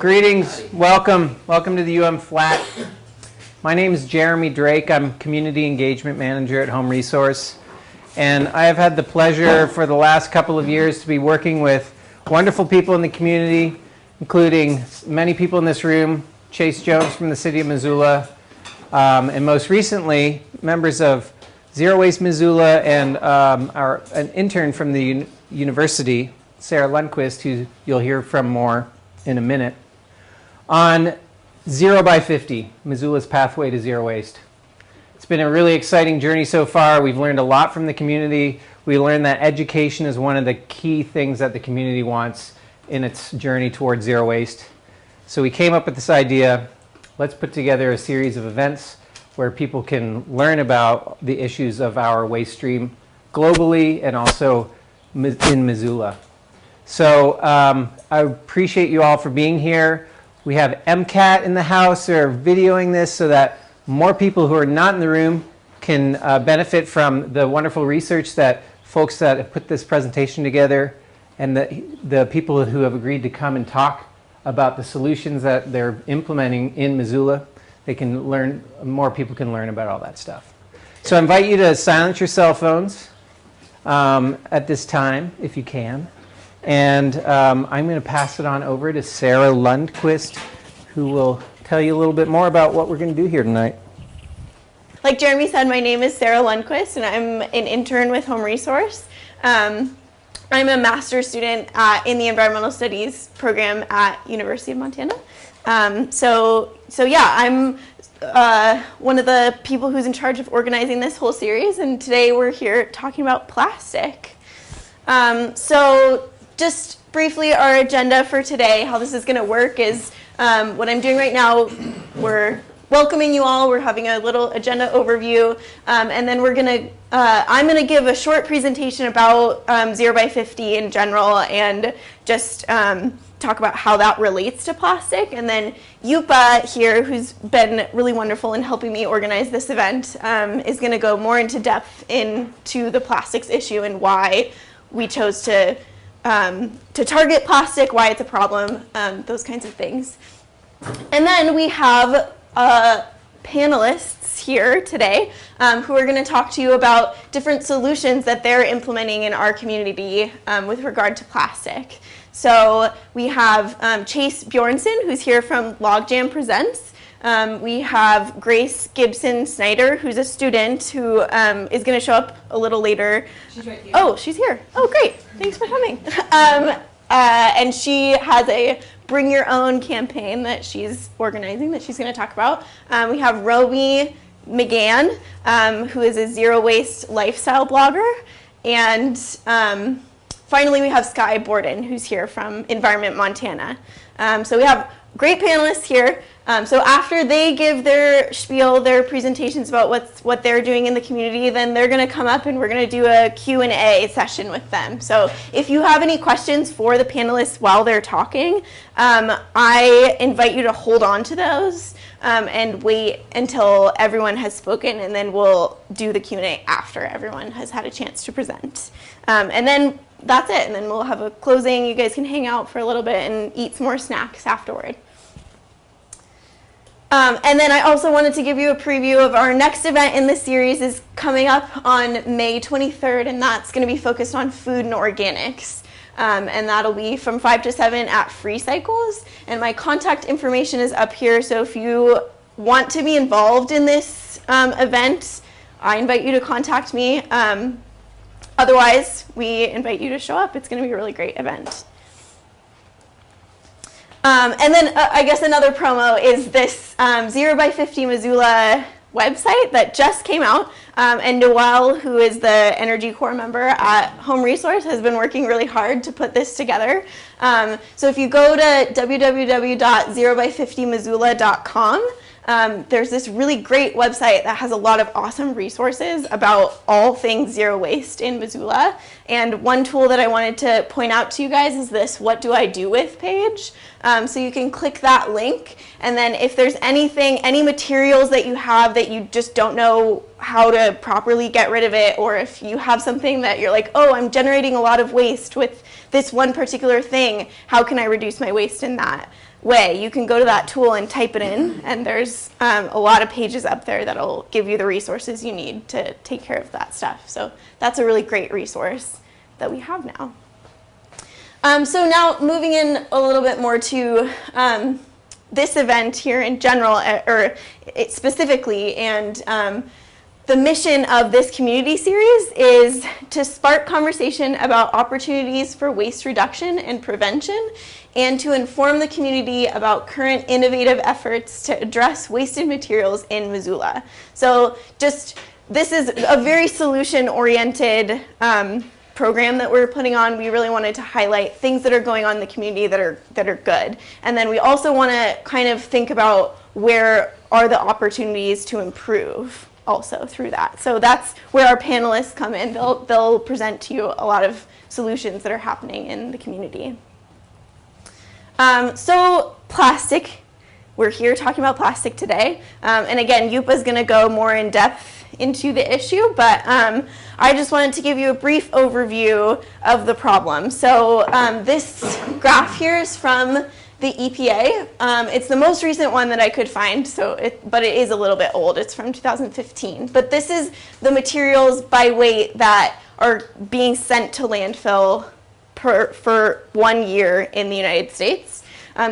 Greetings, welcome to the UM Flat. My name is Jeremy Drake. I'm Community Engagement Manager at Home Resource. And I have had the pleasure for the last couple of years to be working with wonderful people in the community, including many people in this room, Chase Jones from the City of Missoula, and most recently, members of Zero Waste Missoula and an intern from the university, Sarah Lundquist, who you'll hear from more in a minute, on 0 by 50, Missoula's pathway to zero waste. It's been a really exciting journey so far. We've learned a lot from the community. We learned that education is one of the key things that the community wants in its journey towards zero waste. So we came up with this idea, let's put together a series of events where people can learn about the issues of our waste stream globally and also in Missoula. So I appreciate you all for being here. We have MCAT in the house. They're videoing this so that more people who are not in the room can benefit from the wonderful research that folks that have put this presentation together and the people who have agreed to come and talk about the solutions that they're implementing in Missoula. They can learn, more people can learn about all that stuff. So I invite you to silence your cell phones at this time, if you can. And I'm going to pass it on over to Sarah Lundquist, who will tell you a little bit more about what we're going to do here tonight. Like Jeremy said, my name is Sarah Lundquist, and I'm an intern with Home Resource. I'm a master's student in the Environmental Studies program at University of Montana. So yeah, I'm one of the people who's in charge of organizing this whole series, and today we're here talking about plastic. So just briefly, our agenda for today, how this is going to work is what I'm doing right now. We're welcoming you all. We're having a little agenda overview, and then I'm going to give a short presentation about 0 by 50 in general, and just talk about how that relates to plastic. And then Yupa here, who's been really wonderful in helping me organize this event, is going to go more into depth into the plastics issue and why we chose to target plastic, why it's a problem, those kinds of things. And then we have panelists here today who are going to talk to you about different solutions that they're implementing in our community with regard to plastic. So we have Chase Bjornson, who's here from Logjam Presents. We have Grace Gibson Snyder, who's a student who is going to show up a little later. She's right here. Oh, she's here. Oh, great. Thanks for coming. And she has a Bring Your Own campaign that she's organizing that she's going to talk about. We have Romy McGann, who is a zero waste lifestyle blogger. And finally, we have Sky Borden, who's here from Environment Montana. So we have great panelists here. So after they give their spiel, their presentations about what they're doing in the community, then they're going to come up and we're going to do a Q&A session with them. So if you have any questions for the panelists while they're talking, I invite you to hold on to those and wait until everyone has spoken, and then we'll do the Q&A after everyone has had a chance to present. And then that's it, and then we'll have a closing. You guys can hang out for a little bit and eat some more snacks afterward. And then I also wanted to give you a preview of our next event in this series is coming up on May 23rd, and that's going to be focused on food and organics. And that'll be from 5 to 7 at Free Cycles. And my contact information is up here, so if you want to be involved in this event, I invite you to contact me. Otherwise, we invite you to show up. It's going to be a really great event. And then I guess another promo is this 0 by 50 Missoula website that just came out. And Noelle, who is the Energy Corps member at Home Resource, has been working really hard to put this together. So if you go to www.zeroby50missoula.com, there's this really great website that has a lot of awesome resources about all things zero waste in Missoula. And one tool that I wanted to point out to you guys is this What Do I Do With page. So you can click that link, and then if there's any materials that you have that you just don't know how to properly get rid of it, or if you have something that you're like, oh, I'm generating a lot of waste with this one particular thing, how can I reduce my waste in that? way. You can go to that tool and type it in, and there's a lot of pages up there that'll give you the resources you need to take care of that stuff. So that's a really great resource that we have now. So now moving in a little bit more to this event here in general, or specifically, and the mission of this community series is to spark conversation about opportunities for waste reduction and prevention, and to inform the community about current innovative efforts to address wasted materials in Missoula. So this is a very solution-oriented program that we're putting on. We really wanted to highlight things that are going on in the community that are good. And then we also want to kind of think about where are the opportunities to improve also through that. So that's where our panelists come in. They'll present to you a lot of solutions that are happening in the community. So plastic, we're here talking about plastic today. And again, Yupa's going to go more in depth into the issue, but I just wanted to give you a brief overview of the problem. So this graph here is from the EPA. It's the most recent one that I could find, but it is a little bit old. It's from 2015. But this is the materials by weight that are being sent to landfill for 1 year in the United States.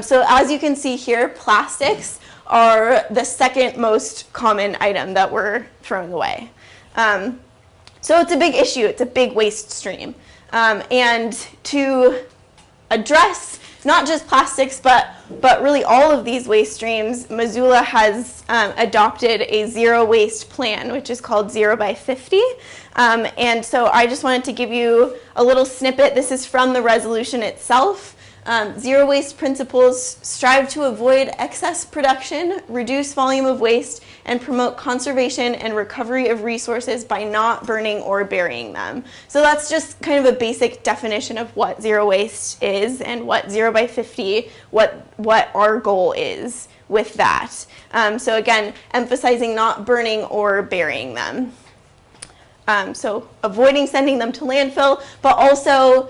So as you can see here, plastics are the second most common item that we're throwing away. So it's a big issue. It's a big waste stream. And to address not just plastics, but really all of these waste streams, Missoula has adopted a zero waste plan, which is called 0 by 50. And so I just wanted to give you a little snippet. This is from the resolution itself. Zero waste principles strive to avoid excess production, reduce volume of waste, and promote conservation and recovery of resources by not burning or burying them. So that's just kind of a basic definition of what zero waste is and what 0 by 50, what our goal is with that. So again, emphasizing not burning or burying them. So avoiding sending them to landfill, but also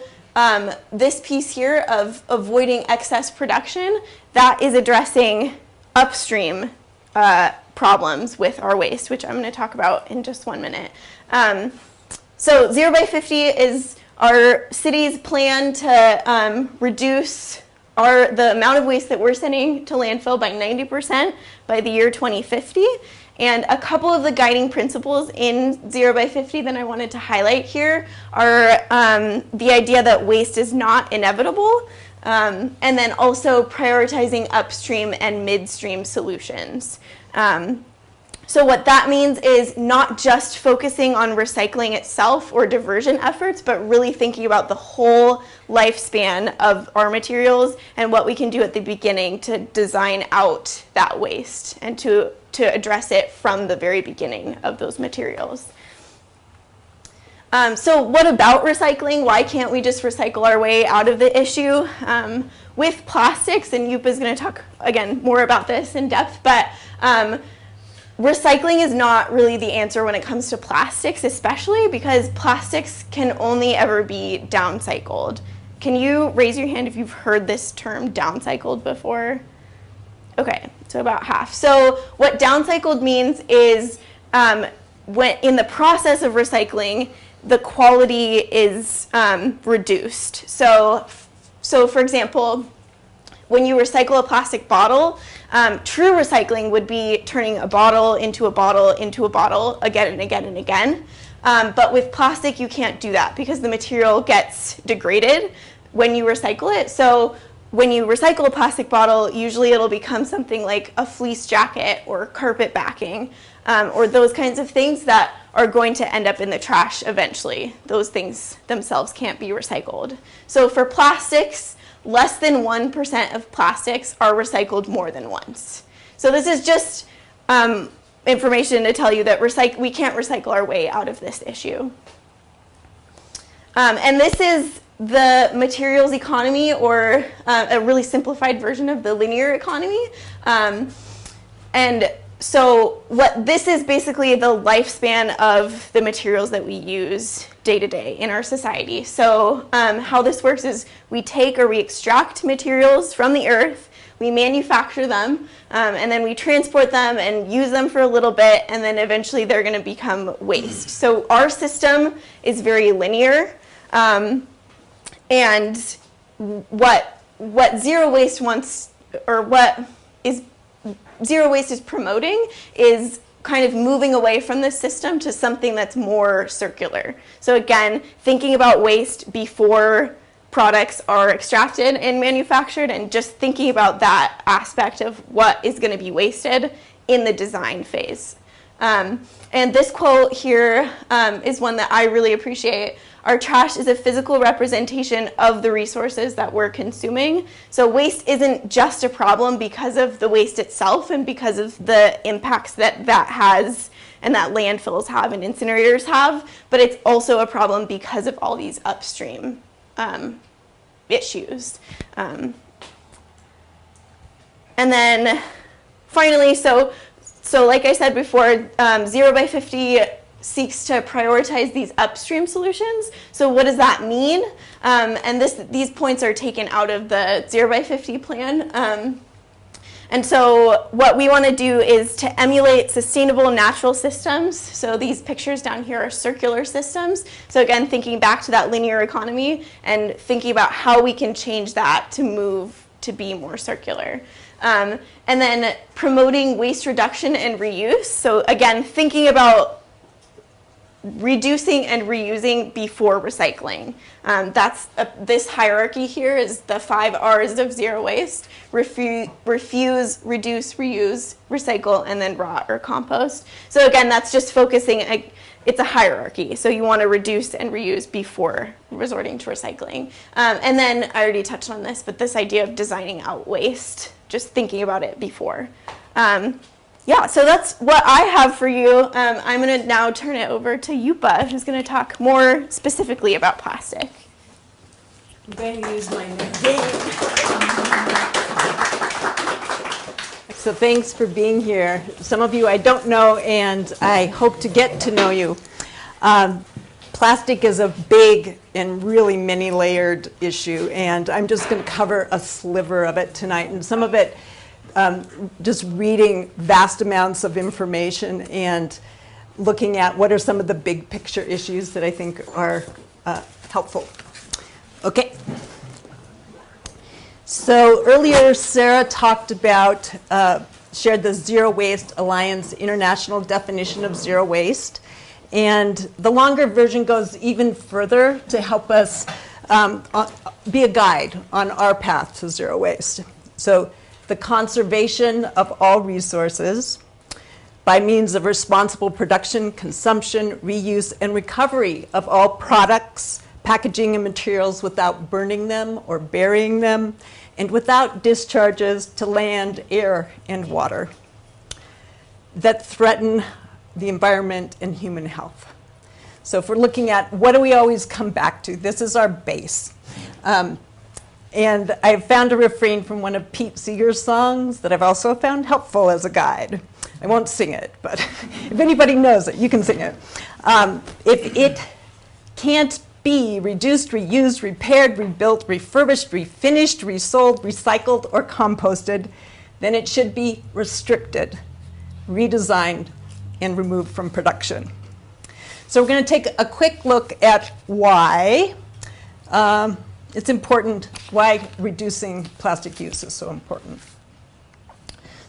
this piece here of avoiding excess production, that is addressing upstream problems with our waste, which I'm going to talk about in just 1 minute. So 0 by 50 is our city's plan to reduce the amount of waste that we're sending to landfill by 90% by the year 2050. And a couple of the guiding principles in 0 by 50 that I wanted to highlight here are the idea that waste is not inevitable, and then also prioritizing upstream and midstream solutions. So what that means is not just focusing on recycling itself or diversion efforts, but really thinking about the whole lifespan of our materials and what we can do at the beginning to design out that waste and to address it from the very beginning of those materials. So what about recycling? Why can't we just recycle our way out of the issue? With plastics, and Yupa is going to talk again more about this in depth, but recycling is not really the answer when it comes to plastics, especially because plastics can only ever be downcycled. Can you raise your hand if you've heard this term downcycled before? Okay, so about half. So what downcycled means is when in the process of recycling, the quality is reduced. So for example, when you recycle a plastic bottle, true recycling would be turning a bottle into a bottle into a bottle again and again and again. But with plastic, you can't do that because the material gets degraded when you recycle it. So when you recycle a plastic bottle, usually it'll become something like a fleece jacket or carpet backing, or those kinds of things that are going to end up in the trash eventually. Those things themselves can't be recycled. So for plastics, less than 1% of plastics are recycled more than once. So this is just information to tell you that we can't recycle our way out of this issue. And this is the materials economy, or a really simplified version of the linear economy. And so this is basically the lifespan of the materials that we use day to day in our society. So how this works is we take or we extract materials from the earth, we manufacture them, and then we transport them and use them for a little bit, and then eventually they're going to become waste. So our system is very linear, and what zero waste wants, or what is zero waste is promoting, is kind of moving away from this system to something that's more circular. So again, thinking about waste before products are extracted and manufactured, and just thinking about that aspect of what is going to be wasted in the design phase. And this quote here is one that I really appreciate. Our trash is a physical representation of the resources that we're consuming. So waste isn't just a problem because of the waste itself and because of the impacts that that has and that landfills have and incinerators have, but it's also a problem because of all these upstream issues. And then finally, so like I said before, 0 by 50 seeks to prioritize these upstream solutions. So what does that mean? And these points are taken out of the 0 by 50 plan. And so what we want to do is to emulate sustainable natural systems. So these pictures down here are circular systems. So again, thinking back to that linear economy and thinking about how we can change that to move to be more circular. And then promoting waste reduction and reuse. So again, thinking about reducing and reusing before recycling. This hierarchy here is the 5 R's of zero waste: refuse, reduce, reuse, recycle, and then rot or compost. So again, that's just focusing, it's a hierarchy. So you want to reduce and reuse before resorting to recycling. And then I already touched on this, but this idea of designing out waste, just thinking about it before. Yeah, so that's what I have for you. I'm going to now turn it over to Yupa, who's going to talk more specifically about plastic. I'm going to use my new game. So thanks for being here. Some of you I don't know, and I hope to get to know you. Plastic is a big and really many-layered issue, and I'm just going to cover a sliver of it tonight, and some of it just reading vast amounts of information and looking at what are some of the big picture issues that I think are helpful. Okay. So earlier, Sarah talked about, shared the Zero Waste Alliance international definition of zero waste. And the longer version goes even further to help us be a guide on our path to zero waste. So the conservation of all resources by means of responsible production, consumption, reuse, and recovery of all products, packaging, and materials without burning them or burying them, and without discharges to land, air, and water that threaten the environment and human health. So if we're looking at what do we always come back to, this is our base. And I've found a refrain from one of Pete Seeger's songs that I've also found helpful as a guide. I won't sing it, but if anybody knows it, you can sing it. If it can't be reduced, reused, repaired, rebuilt, refurbished, refinished, resold, recycled, or composted, then it should be restricted, redesigned, and removed from production. So we're going to take a quick look at why it's important, why reducing plastic use is so important.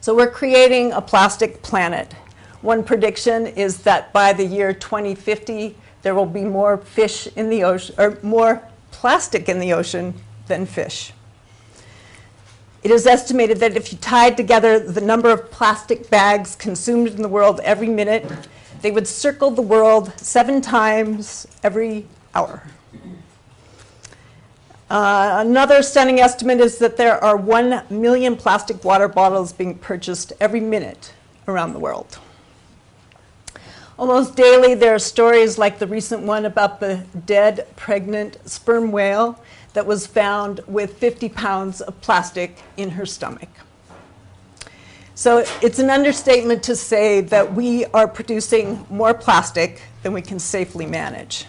So we're creating a plastic planet. One prediction is that by the year 2050, there will be more fish in the ocean, or more plastic in the ocean than fish. It is estimated that if you tied together the number of plastic bags consumed in the world every minute, they would circle the world 7 times every hour. Another stunning estimate is that there are 1 million plastic water bottles being purchased every minute around the world. Almost daily, there are stories like the recent one about the dead pregnant sperm whale that was found with 50 pounds of plastic in her stomach. So it's an understatement to say that we are producing more plastic than we can safely manage.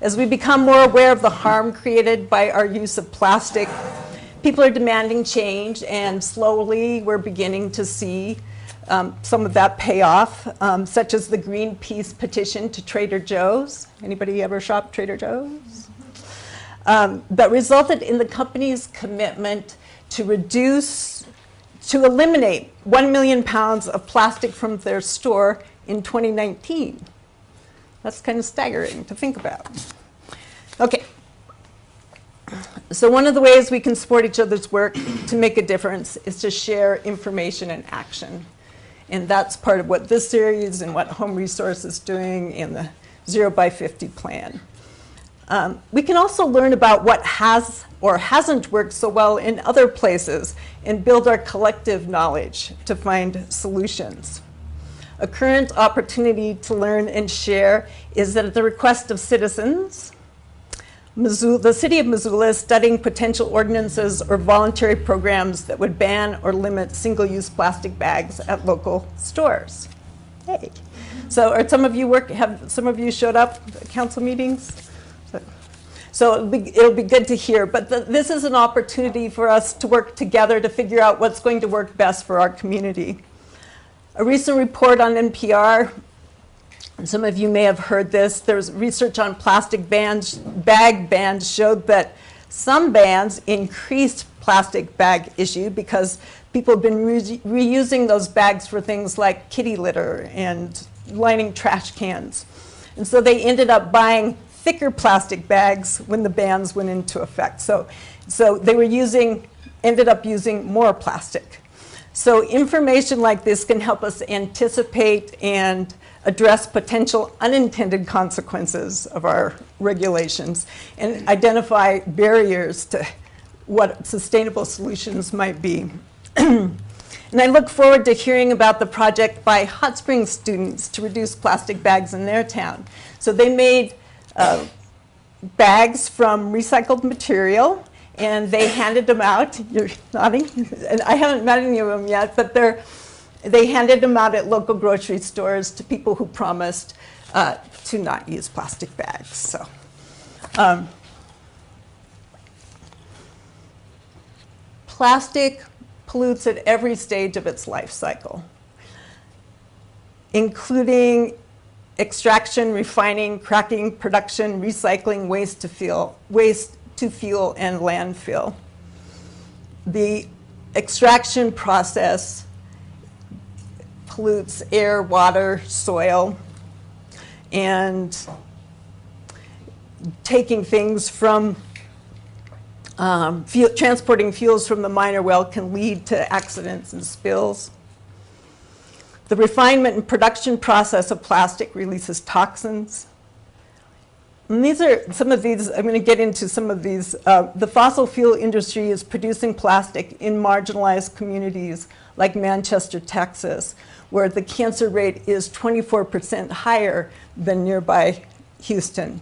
As we become more aware of the harm created by our use of plastic, people are demanding change, and slowly we're beginning to see some of that pay off, such as the Greenpeace petition to Trader Joe's. Anybody ever shop Trader Joe's? That resulted in the company's commitment to eliminate 1 million pounds of plastic from their store in 2019. That's kind of staggering to think about. Okay. So one of the ways we can support each other's work to make a difference is to share information and action. And that's part of what this series and what Home Resource is doing in the 0 by 50 plan. We can also learn about what has or hasn't worked so well in other places and build our collective knowledge to find solutions. A current opportunity to learn and share is that at the request of citizens, the City of Missoula is studying potential ordinances or voluntary programs that would ban or limit single-use plastic bags at local stores. Hey. So have some of you showed up at council meetings? So it'll be good to hear. But this is an opportunity for us to work together to figure out what's going to work best for our community. A recent report on NPR, and some of you may have heard this, there's research on plastic bag bans showed that some bans increased plastic bag issue because people have been reusing those bags for things like kitty litter and lining trash cans. And so they ended up buying thicker plastic bags when the bans went into effect. So they ended up using more plastic. So information like this can help us anticipate and address potential unintended consequences of our regulations and identify barriers to what sustainable solutions might be. And I look forward to hearing about the project by Hot Springs students to reduce plastic bags in their town. So they made bags from recycled material, and they handed them out. You're nodding? And I haven't met any of them yet, but they handed them out at local grocery stores to people who promised to not use plastic bags. So, plastic pollutes at every stage of its life cycle, including extraction, refining, cracking, production, recycling, waste to fuel, and landfill. The extraction process pollutes air, water, soil, and taking things from transporting fuels from the mine or well can lead to accidents and spills. The refinement and production process of plastic releases toxins. And these are some of these, I'm going to get into some of these. The fossil fuel industry is producing plastic in marginalized communities like Manchester, Texas, where the cancer rate is 24% higher than nearby Houston.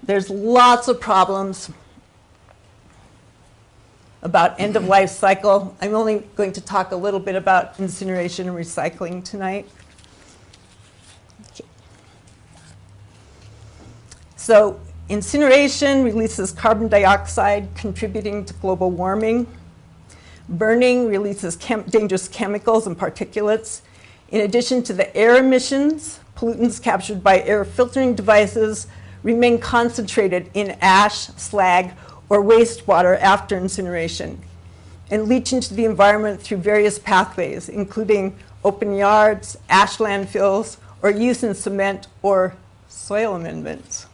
There's lots of problems about end-of-life cycle. I'm only going to talk a little bit about incineration and recycling tonight. Okay. So incineration releases carbon dioxide, contributing to global warming. Burning releases dangerous chemicals and particulates. In addition to the air emissions, pollutants captured by air filtering devices remain concentrated in ash, slag, or wastewater after incineration and leach into the environment through various pathways, including open yards, ash landfills, or use in cement or soil amendments.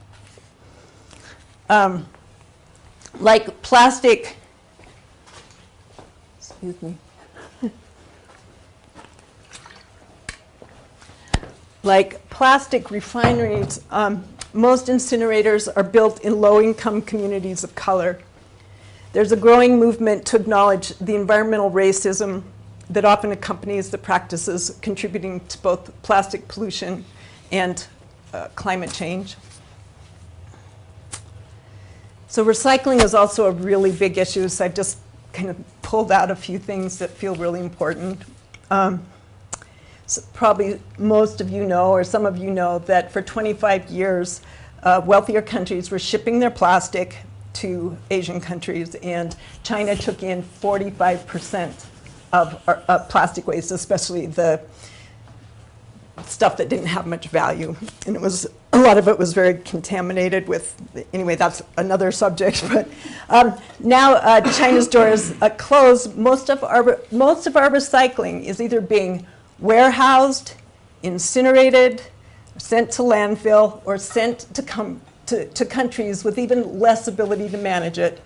Like plastic, excuse me. Like plastic refineries, most incinerators are built in low-income communities of color. There's a growing movement to acknowledge the environmental racism that often accompanies the practices contributing to both plastic pollution and climate change. So recycling is also a really big issue, so I just kind of pulled out a few things that feel really important. So probably most of you know, or some of you know, that for 25 years, wealthier countries were shipping their plastic to Asian countries, and China took in 45% of plastic waste, especially the stuff that didn't have much value. And a lot of it was very contaminated with, anyway, that's another subject. But now China's doors closed. Most of our recycling is either being warehoused, incinerated, sent to landfill, or sent to countries with even less ability to manage it.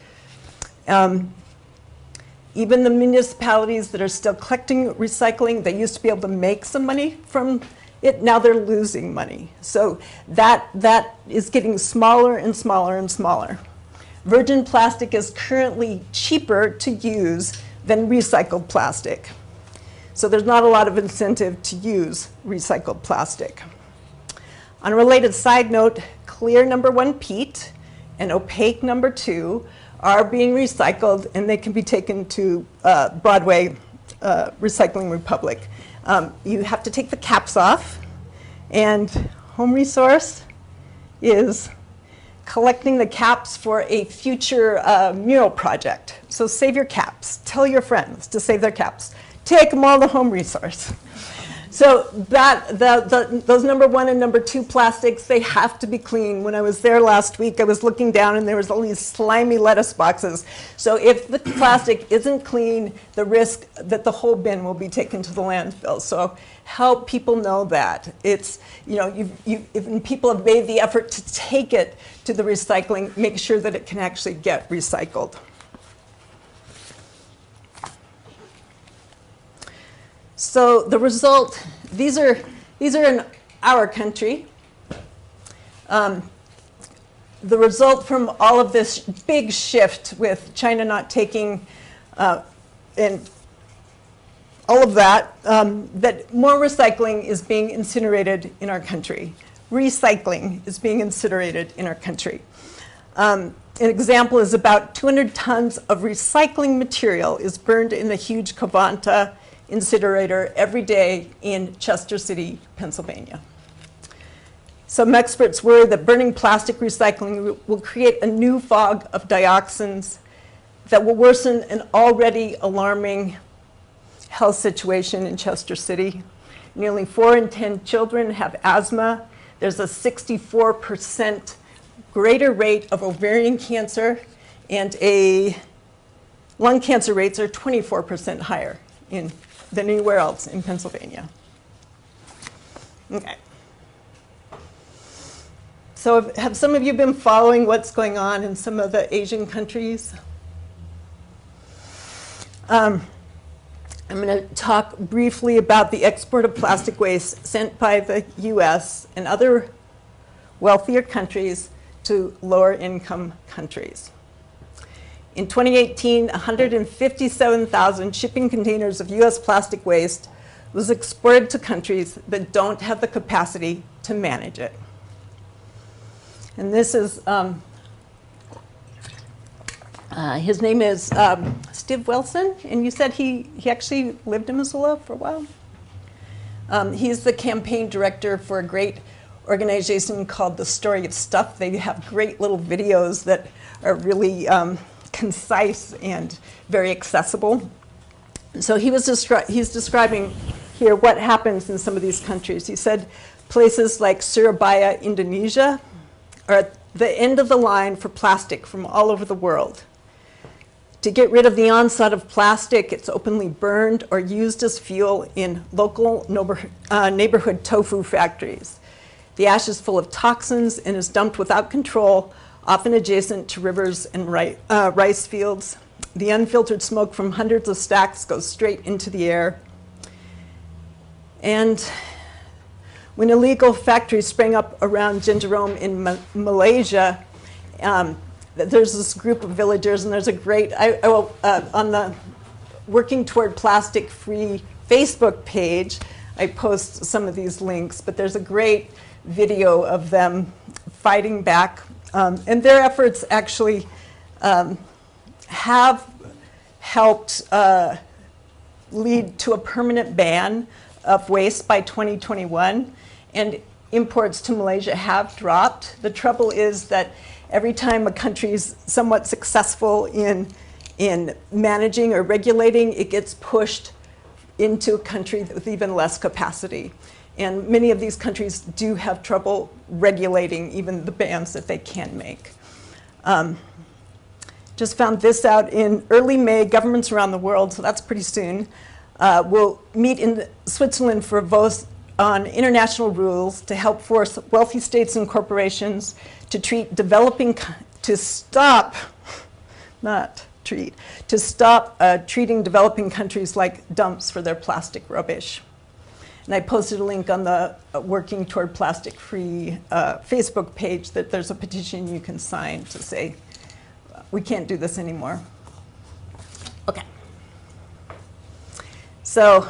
Even the municipalities that are still collecting recycling, they used to be able to make some money from it. Now they're losing money. So that is getting smaller and smaller and smaller. Virgin plastic is currently cheaper to use than recycled plastic. So there's not a lot of incentive to use recycled plastic. On a related side note, clear number 1 peat and opaque number 2 are being recycled, and they can be taken to Broadway Recycling Republic. You have to take the caps off, and Home Resource is collecting the caps for a future mural project. So save your caps. Tell your friends to save their caps. Take them all to Home Resource. So those number 1 and number 2 plastics, they have to be clean. When I was there last week, I was looking down and there was all these slimy lettuce boxes. So if the plastic isn't clean, the risk that the whole bin will be taken to the landfill. So help people know that. It's, you know, if people have made the effort to take it to the recycling, make sure that it can actually get recycled. So the result, these are in our country. The result from all of this big shift with China not taking and all of that, that more recycling is being incinerated in our country. Recycling is being incinerated in our country. An example is about 200 tons of recycling material is burned in the huge Covanta incinerator every day in Chester City, Pennsylvania. Some experts worry that burning plastic recycling will create a new fog of dioxins that will worsen an already alarming health situation in Chester City. Nearly 4 in 10 children have asthma. There's a 64% greater rate of ovarian cancer, and lung cancer rates are 24% higher than anywhere else in Pennsylvania. Okay. So have some of you been following what's going on in some of the Asian countries? I'm going to talk briefly about the export of plastic waste sent by the US and other wealthier countries to lower income countries. In 2018, 157,000 shipping containers of US plastic waste was exported to countries that don't have the capacity to manage it. And this is, his name is Steve Wilson, and you said he actually lived in Missoula for a while. He's the campaign director for a great organization called The Story of Stuff. They have great little videos that are really concise and very accessible. So he's describing here what happens in some of these countries. He said places like Surabaya, Indonesia, are at the end of the line for plastic from all over the world. To get rid of the onslaught of plastic, it's openly burned or used as fuel in local neighborhood tofu factories. The ash is full of toxins and is dumped without control, often adjacent to rivers and rice fields. The unfiltered smoke from hundreds of stacks goes straight into the air. And when illegal factories sprang up around Jenjerome in Malaysia, there's this group of villagers, and there's a great, on the Working Toward Plastic-Free Facebook page, I post some of these links, but there's a great video of them fighting back. And their efforts actually have helped lead to a permanent ban of waste by 2021. And imports to Malaysia have dropped. The trouble is that every time a country's somewhat successful in managing or regulating, it gets pushed into a country with even less capacity. And many of these countries do have trouble regulating even the bans that they can make. Just found this out in early May. Governments around the world, so that's pretty soon, will meet in Switzerland for a vote on international rules to help force wealthy states and corporations to treat treating developing countries like dumps for their plastic rubbish. And I posted a link on the Working Toward Plastic Free Facebook page that there's a petition you can sign to say, we can't do this anymore. Okay. So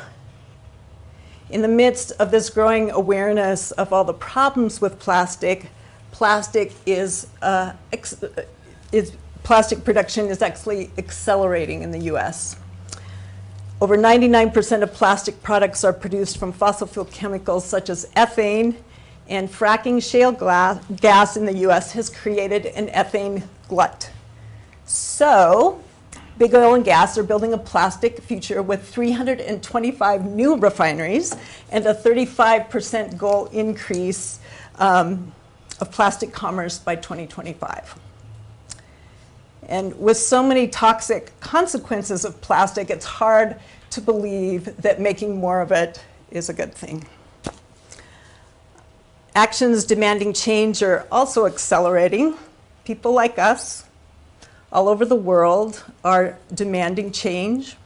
in the midst of this growing awareness of all the problems with plastic, plastic production is actually accelerating in the US. Over 99% of plastic products are produced from fossil fuel chemicals such as ethane, and fracking shale gas in the US has created an ethane glut. So, big oil and gas are building a plastic future with 325 new refineries and a 35% goal increase of plastic commerce by 2025. And with so many toxic consequences of plastic, it's hard to believe that making more of it is a good thing. Actions demanding change are also accelerating. People like us all over the world are demanding change.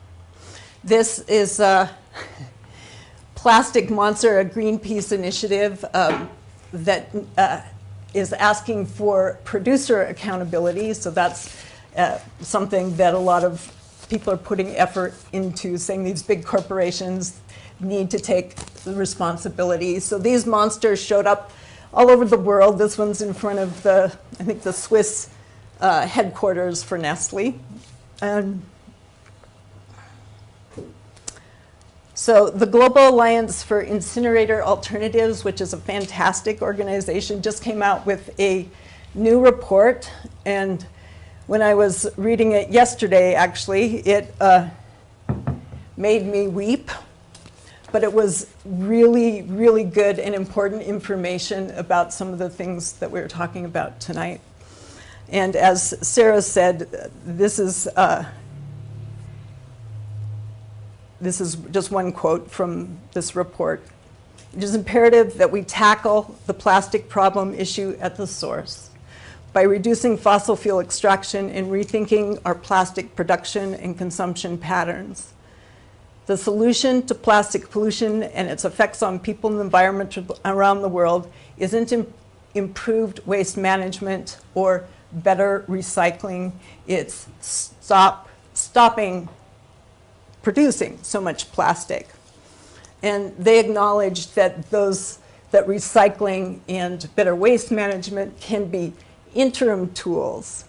This is Plastic Monster, a Greenpeace initiative that is asking for producer accountability. So that's something that a lot of people are putting effort into, saying these big corporations need to take the responsibility. So these monsters showed up all over the world. This one's in front of the, I think, the Swiss headquarters for Nestle. So the Global Alliance for Incinerator Alternatives, which is a fantastic organization, just came out with a new report. And when I was reading it yesterday, actually, it made me weep. But it was really, really good and important information about some of the things that we were talking about tonight. And as Sarah said, this is just one quote from this report. It is imperative that we tackle the plastic problem issue at the source by reducing fossil fuel extraction and rethinking our plastic production and consumption patterns. The solution to plastic pollution and its effects on people and the environment around the world isn't improved waste management or better recycling. It's stopping producing so much plastic. And they acknowledge that that recycling and better waste management can be interim tools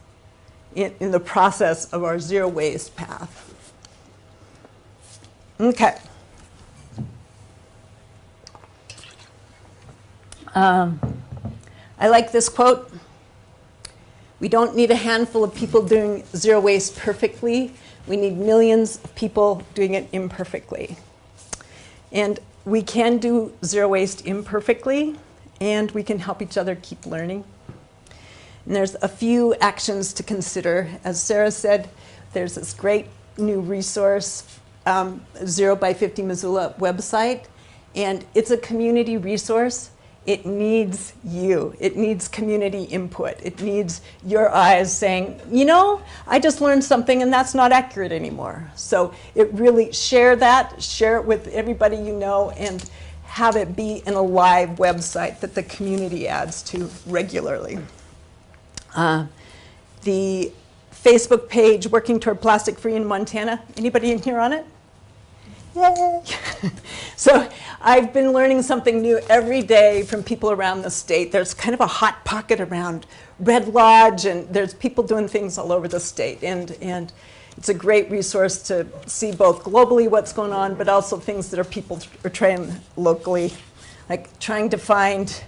in the process of our zero waste path. Okay. I like this quote. We don't need a handful of people doing zero waste perfectly. We need millions of people doing it imperfectly. And we can do zero waste imperfectly, and we can help each other keep learning. And there's a few actions to consider. As Sarah said, there's this great new resource, 0 by 50 Missoula website, and it's a community resource. It needs you. It needs community input. It needs your eyes saying, you know, I just learned something and that's not accurate anymore. So it really, share it with everybody you know, and have it be an alive website that the community adds to regularly. The Facebook page, Working Toward Plastic Free in Montana. Anybody in here on it? Yay! So I've been learning something new every day from people around the state. There's kind of a hot pocket around Red Lodge, and there's people doing things all over the state. And it's a great resource to see both globally what's going on, but also things that people are trying locally, like trying to find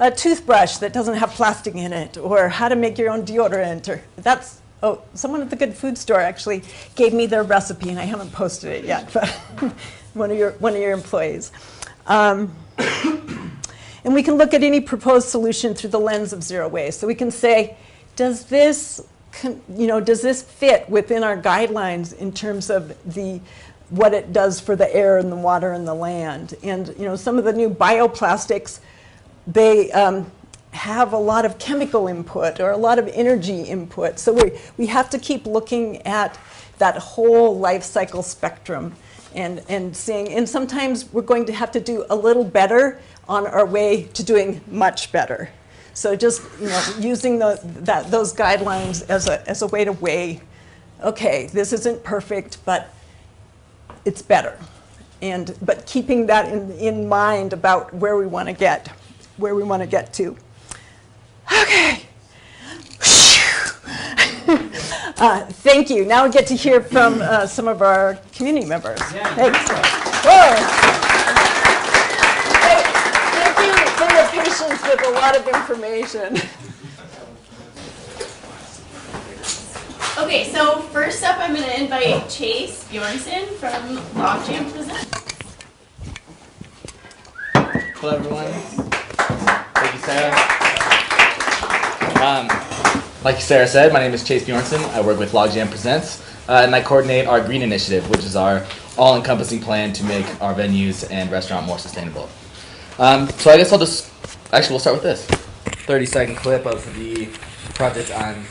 a toothbrush that doesn't have plastic in it, or how to make your own deodorant, or that's, oh, someone at the Good Food Store actually gave me their recipe, and I haven't posted it yet, but one of your employees. And we can look at any proposed solution through the lens of zero waste. So we can say, does this fit within our guidelines in terms of what it does for the air and the water and the land? And some of the new bioplastics, they have a lot of chemical input or a lot of energy input. So we have to keep looking at that whole life cycle spectrum and seeing, and sometimes we're going to have to do a little better on our way to doing much better. So just using those guidelines as a way to weigh, okay, this isn't perfect, but it's better. But keeping that in mind about where we want to get to. Okay. Thank you. Now we get to hear from some of our community members. Yeah. Thanks. Whoa. Thank you for your patience with a lot of information. Okay, so first up, I'm going to invite Chase Bjornson from Logjam Presents. Hello, everyone. Thank you, Sarah. Like Sarah said, my name is Chase Bjornson. I work with Logjam Presents, and I coordinate our Green Initiative, which is our all-encompassing plan to make our venues and restaurant more sustainable. So I guess we'll start with this 30-second clip of the project I'm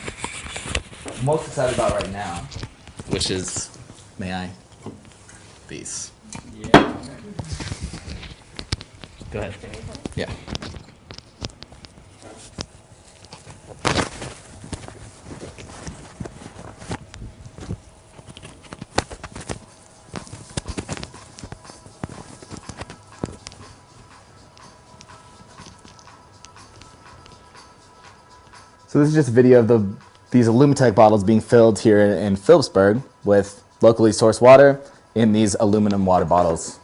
most excited about right now, which is, these. Yeah. Go ahead. Yeah. So this is just a video of these Alumitech bottles being filled here in Phillipsburg with locally sourced water in these aluminum water bottles,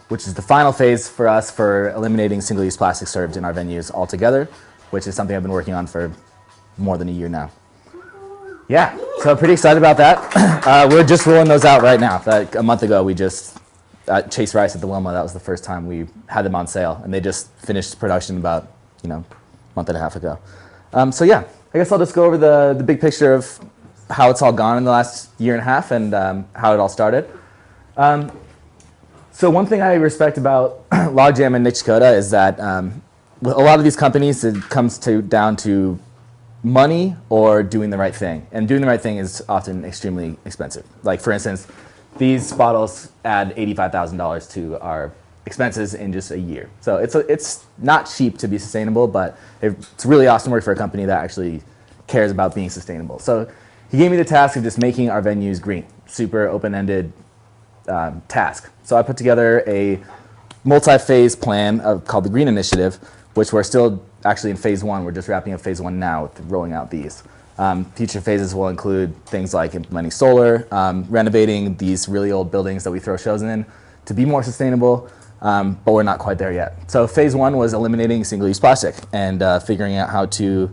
which is the final phase for us for eliminating single-use plastic served in our venues altogether, which is something I've been working on for more than a year now. Yeah, so pretty excited about that. We're just rolling those out right now. Like a month ago, we just, at Chase Rice at the Wilma, that was the first time we had them on sale, and they just finished production about, month and a half ago. So yeah, I guess I'll just go over the big picture of how it's all gone in the last year and a half and how it all started. So one thing I respect about Logjam in North Dakota is that with a lot of these companies, it comes down to money or doing the right thing. And doing the right thing is often extremely expensive. Like for instance, these bottles add $85,000 to our expenses in just a year. So it's not cheap to be sustainable, but it's really awesome work for a company that actually cares about being sustainable. So he gave me the task of just making our venues green, super open-ended task. So I put together a multi-phase plan called the Green Initiative, which we're still actually in phase one. We're just wrapping up phase one now with rolling out these. Future phases will include things like implementing solar, renovating these really old buildings that we throw shows in to be more sustainable, but we're not quite there yet. So phase one was eliminating single-use plastic and figuring out how to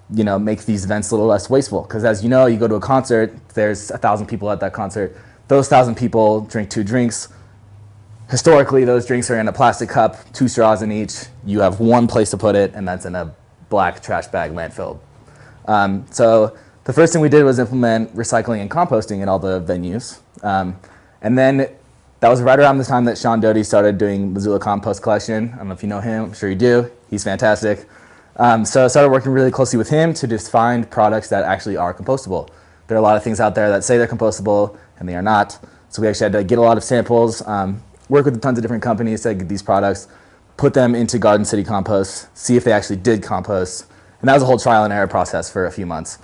make these events a little less wasteful. Because as you know, you go to a concert, there's 1,000 people at that concert. Those 1,000 people drink 2 drinks. Historically, those drinks are in a plastic cup, 2 straws in each. You have one place to put it, and that's in a black trash bag landfill. So the first thing we did was implement recycling and composting in all the venues. And then that was right around the time that Sean Doty started doing Missoula Compost Collection. I don't know if you know him. I'm sure you do. He's fantastic. So I started working really closely with him to just find products that actually are compostable. There are a lot of things out there that say they're compostable, and they are not. So we actually had to get a lot of samples, work with tons of different companies to get these products, put them into Garden City Compost, see if they actually did compost. And that was a whole trial and error process for a few months.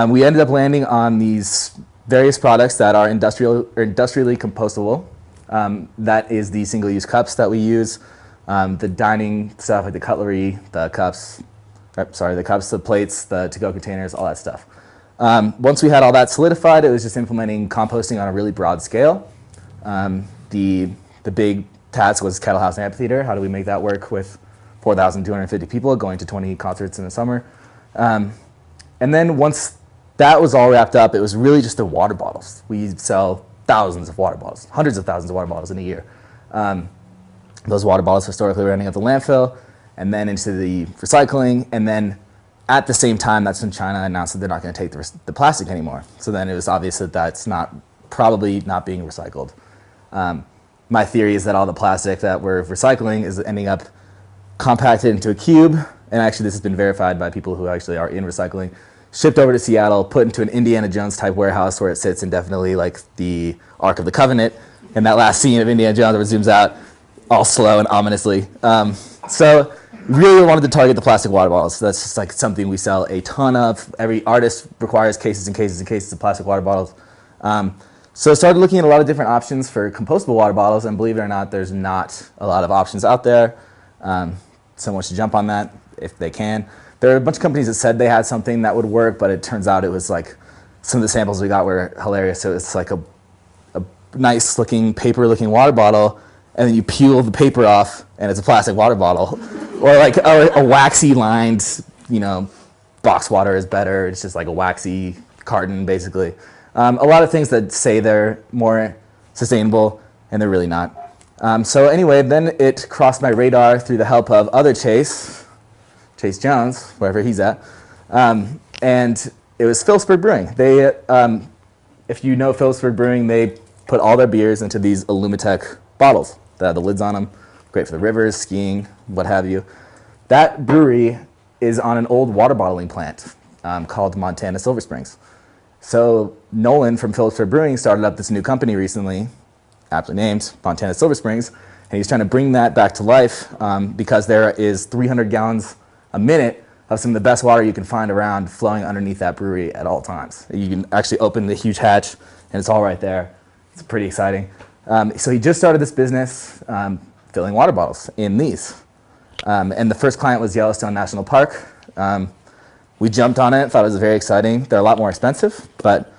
We ended up landing on these various products that are industrially compostable. That is the single-use cups that we use, the dining stuff like the cutlery, the cups, the plates, the to-go containers, all that stuff. Once we had all that solidified, it was just implementing composting on a really broad scale. The big task was Kettle House Amphitheater. How do we make that work with 4,250 people going to 20 concerts in the summer. And then once that was all wrapped up, it was really just the water bottles. We sell thousands of water bottles, hundreds of thousands of water bottles in a year. Those water bottles historically were ending at the landfill and then into the recycling. And then at the same time, that's when China announced that they're not going to take the plastic anymore. So then it was obvious that that's probably not being recycled. My theory is that all the plastic that we're recycling is ending up compacted into a cube. And actually, this has been verified by people who actually are in recycling. Shipped over to Seattle, put into an Indiana Jones type warehouse where it sits indefinitely like the Ark of the Covenant. And that last scene of Indiana Jones where it zooms out all slow and ominously. So really wanted to target the plastic water bottles. So that's just like something we sell a ton of. Every artist requires cases and cases and cases of plastic water bottles. So I started looking at a lot of different options for compostable water bottles, and believe it or not, there's not a lot of options out there. Someone should jump on that if they can. There are a bunch of companies that said they had something that would work, but it turns out it was like, some of the samples we got were hilarious. So it's like a nice looking, paper looking water bottle, and then you peel the paper off, and it's a plastic water bottle. Or like a waxy lined, box water is better. It's just like a waxy carton, basically. A lot of things that say they're more sustainable, and they're really not. So anyway, then it crossed my radar through the help of other Chase Jones, wherever he's at, and it was Phillipsburg Brewing. They, if you know Phillipsburg Brewing, they put all their beers into these Alumitech bottles that have the lids on them. Great for the rivers, skiing, what have you. That brewery is on an old water bottling plant called Montana Silver Springs. So Nolan from Phillipsburg Brewing started up this new company recently, aptly named Montana Silver Springs, and he's trying to bring that back to life because there is 300 gallons a minute of some of the best water you can find around flowing underneath that brewery at all times. You can actually open the huge hatch, and it's all right there. It's pretty exciting. So he just started this business filling water bottles in these. And the first client was Yellowstone National Park. We jumped on it, thought it was very exciting. They're a lot more expensive, but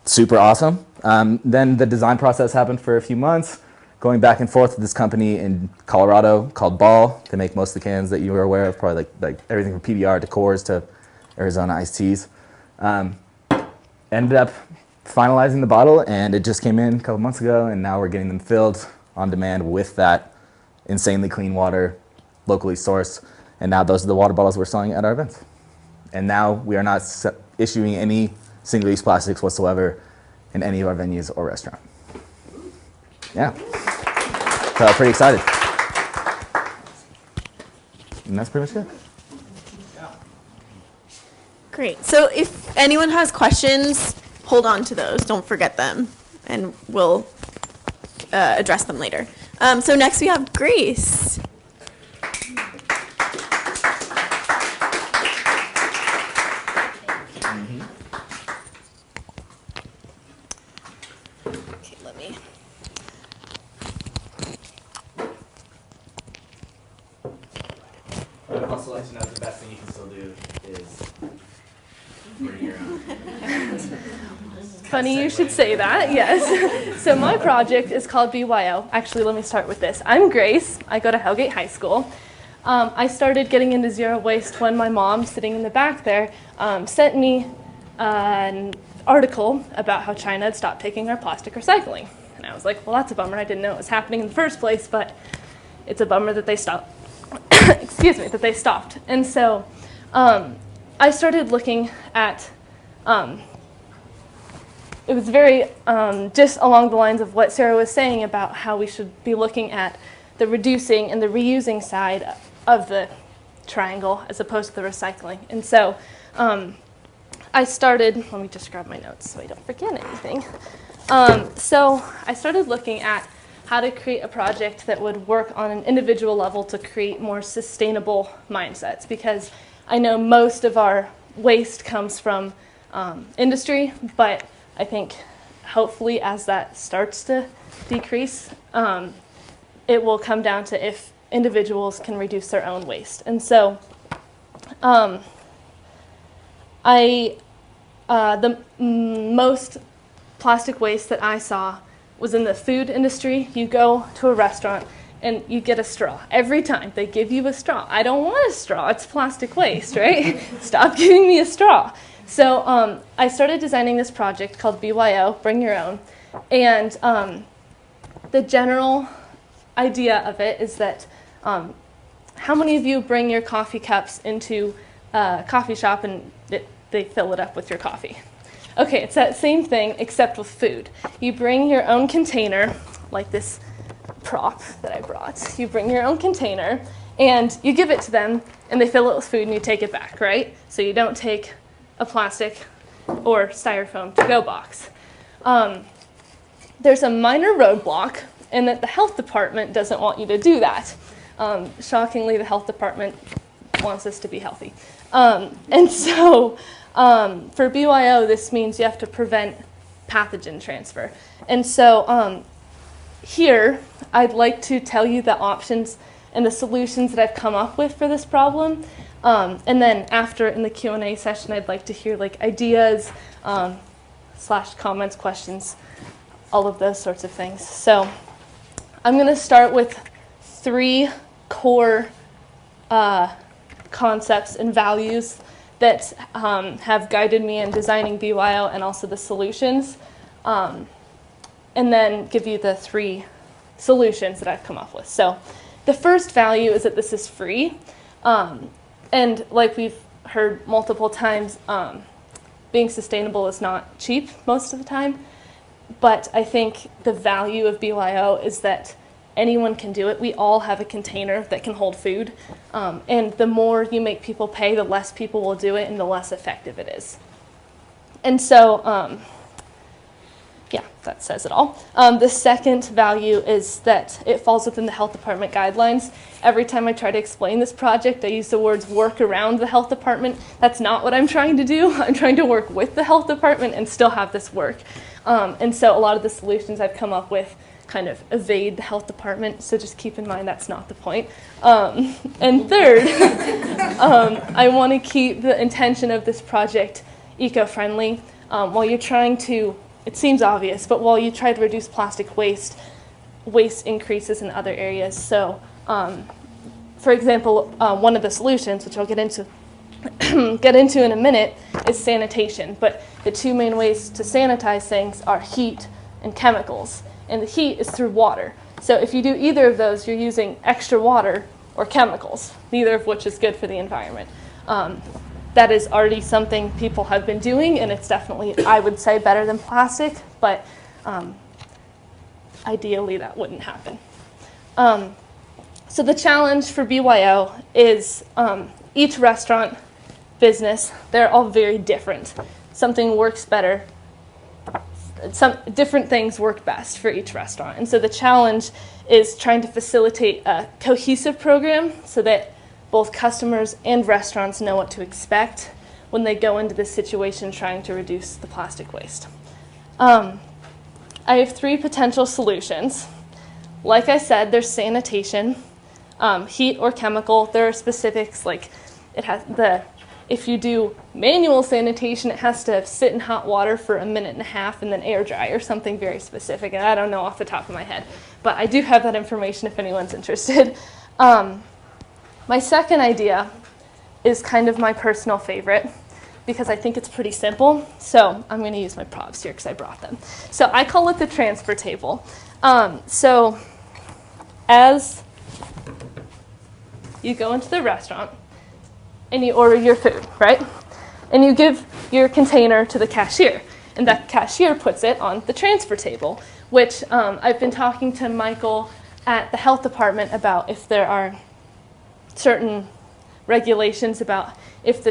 super awesome. Then the design process happened for a few months, going back and forth with this company in Colorado called Ball. They make most of the cans that you are aware of, probably like everything from PBR to Coors to Arizona iced teas. Ended up finalizing the bottle, and it just came in a couple months ago, and now we're getting them filled on demand with that insanely clean water, locally sourced, and now those are the water bottles we're selling at our events. And now we are not issuing any single-use plastics whatsoever in any of our venues or restaurant. Yeah. So I'm pretty excited. And that's pretty much it. Great. So if anyone has questions, hold on to those. Don't forget them, and we'll address them later. So next we have Grace. Okay, let me. But also let you know the best thing you can still do is bring your own. Funny you should say that, yes. So my project is called BYO. Actually, let me start with this. I'm Grace. I go to Hellgate High School. I started getting into zero waste when my mom, sitting in the back there, sent me an article about how China had stopped taking our plastic recycling. And I was like, well, that's a bummer. I didn't know it was happening in the first place, but it's a bummer that they stopped. Excuse me, that they stopped. And so I started looking at, it was very just along the lines of what Sarah was saying about how we should be looking at the reducing and the reusing side of the triangle as opposed to the recycling. And so I started, let me just grab my notes so I don't forget anything. So I started looking at how to create a project that would work on an individual level to create more sustainable mindsets, because I know most of our waste comes from industry, but I think hopefully as that starts to decrease, it will come down to if individuals can reduce their own waste. And so the most plastic waste that I saw was in the food industry. You go to a restaurant and you get a straw. Every time they give you a straw. I don't want a straw. It's plastic waste, right? Stop giving me a straw. So I started designing this project called BYO, Bring Your Own. And the general idea of it is that how many of you bring your coffee cups into a coffee shop and they fill it up with your coffee? Okay, it's that same thing except with food. You bring your own container, like this prop that I brought. You bring your own container and you give it to them and they fill it with food and you take it back, right? So you don't take a plastic or styrofoam to-go box. There's a minor roadblock in that the health department doesn't want you to do that. Shockingly, the health department wants us to be healthy. And so for BYO, this means you have to prevent pathogen transfer. And so here, I'd like to tell you the options and the solutions that I've come up with for this problem. And then after, in the Q&A session, I'd like to hear like ideas, / comments, questions, all of those sorts of things. So I'm going to start with 3 core concepts and values that have guided me in designing BYO and also the solutions, and then give you the 3 solutions that I've come up with. So the first value is that this is free, and like we've heard multiple times, being sustainable is not cheap most of the time, but I think the value of BYO is that anyone can do it. We all have a container that can hold food. And the more you make people pay, the less people will do it and the less effective it is. And so, yeah, that says it all. The second value is that it falls within the health department guidelines. Every time I try to explain this project, I use the words work around the health department. That's not what I'm trying to do. I'm trying to work with the health department and still have this work. And so a lot of the solutions I've come up with kind of evade the health department, so just keep in mind that's not the point. And third, I want to keep the intention of this project eco-friendly. While you're trying to, it seems obvious, but while you try to reduce plastic waste, waste increases in other areas. So, for example, one of the solutions, which I'll get into in a minute, is sanitation. But the 2 main ways to sanitize things are heat and chemicals. And the heat is through water. So if you do either of those, you're using extra water or chemicals, neither of which is good for the environment. That is already something people have been doing, and it's definitely, I would say, better than plastic, but ideally that wouldn't happen. So the challenge for BYO is each restaurant, business, they're all very different. Something works better. Some different things work best for each restaurant. And so the challenge is trying to facilitate a cohesive program so that both customers and restaurants know what to expect when they go into this situation trying to reduce the plastic waste. I have 3 potential solutions. Like I said, there's sanitation, heat or chemical. There are specifics, like if you do manual sanitation, it has to sit in hot water for 1.5 minutes and then air dry, or something very specific. And I don't know off the top of my head, but I do have that information if anyone's interested. My second idea is kind of my personal favorite because I think it's pretty simple. So I'm going to use my props here because I brought them. So I call it the transfer table. So as you go into the restaurant, and you order your food, right? And you give your container to the cashier, and that cashier puts it on the transfer table, which I've been talking to Michael at the health department about if there are certain regulations about if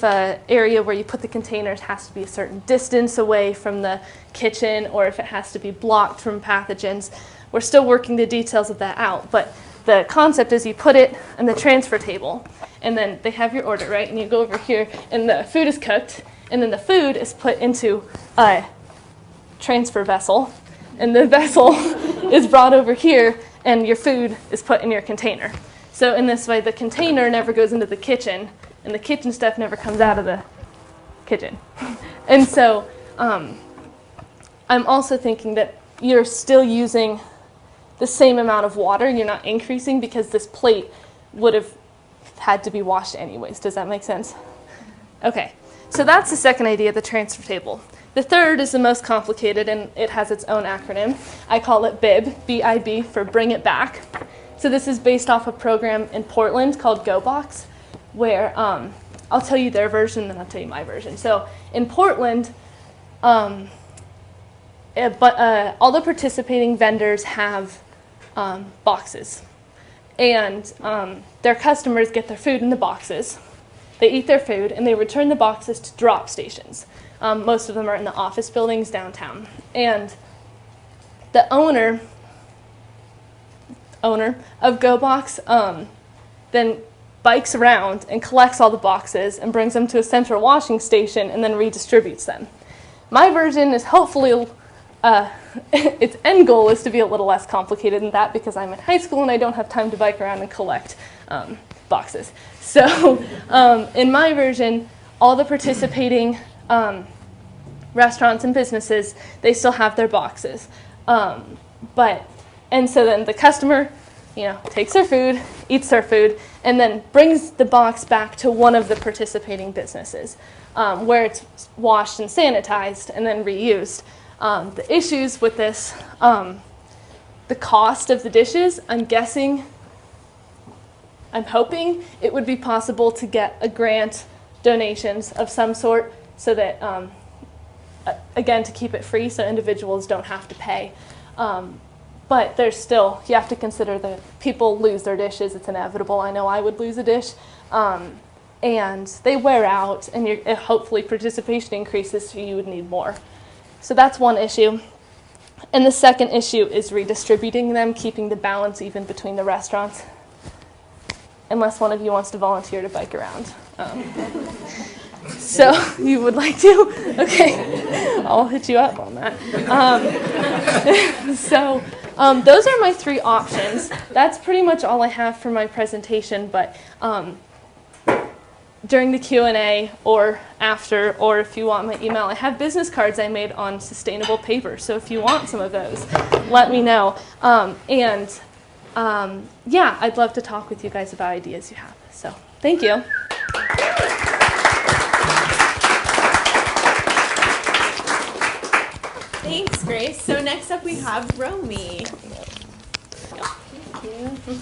a area where you put the containers has to be a certain distance away from the kitchen, or if it has to be blocked from pathogens. We're still working the details of that out, but the concept is you put it on the transfer table, and then they have your order, right? And you go over here, and the food is cooked, and then the food is put into a transfer vessel, and the vessel is brought over here, and your food is put in your container. So in this way, the container never goes into the kitchen, and the kitchen stuff never comes out of the kitchen. And so I'm also thinking that you're still using the same amount of water. You're not increasing because this plate would have had to be washed anyways. Does that make sense? Okay, so that's the second idea, the transfer table. The third is the most complicated, and it has its own acronym. I call it BIB, B-I-B, for Bring It Back. So this is based off a program in Portland called GoBox, where I'll tell you their version, then I'll tell you my version. So in Portland, all the participating vendors have boxes. And their customers get their food in the boxes. They eat their food, and they return the boxes to drop stations. Most of them are in the office buildings downtown. And the owner of GoBox then bikes around and collects all the boxes and brings them to a central washing station and then redistributes them. My version is hopefully, its end goal is to be a little less complicated than that because I'm in high school and I don't have time to bike around and collect boxes. So in my version, all the participating restaurants and businesses, they still have their boxes. And so then the customer, takes their food, eats their food, and then brings the box back to one of the participating businesses where it's washed and sanitized and then reused. The issues with this, the cost of the dishes, I'm hoping it would be possible to get a grant, donations of some sort so that, again, to keep it free so individuals don't have to pay. But there's still, you have to consider that people lose their dishes. It's inevitable. I know I would lose a dish. And they wear out, and hopefully participation increases, so you would need more. So that's one issue. And the second issue is redistributing them, keeping the balance even between the restaurants. Unless one of you wants to volunteer to bike around. So you would like to? Okay, I'll hit you up on that. Those are my three options. That's pretty much all I have for my presentation, but during the Q&A or after, or if you want my email, I have business cards I made on sustainable paper, so if you want some of those, let me know. Yeah, I'd love to talk with you guys about ideas you have. So thank you. Thanks, Grace. So next up we have Romy. Thank you.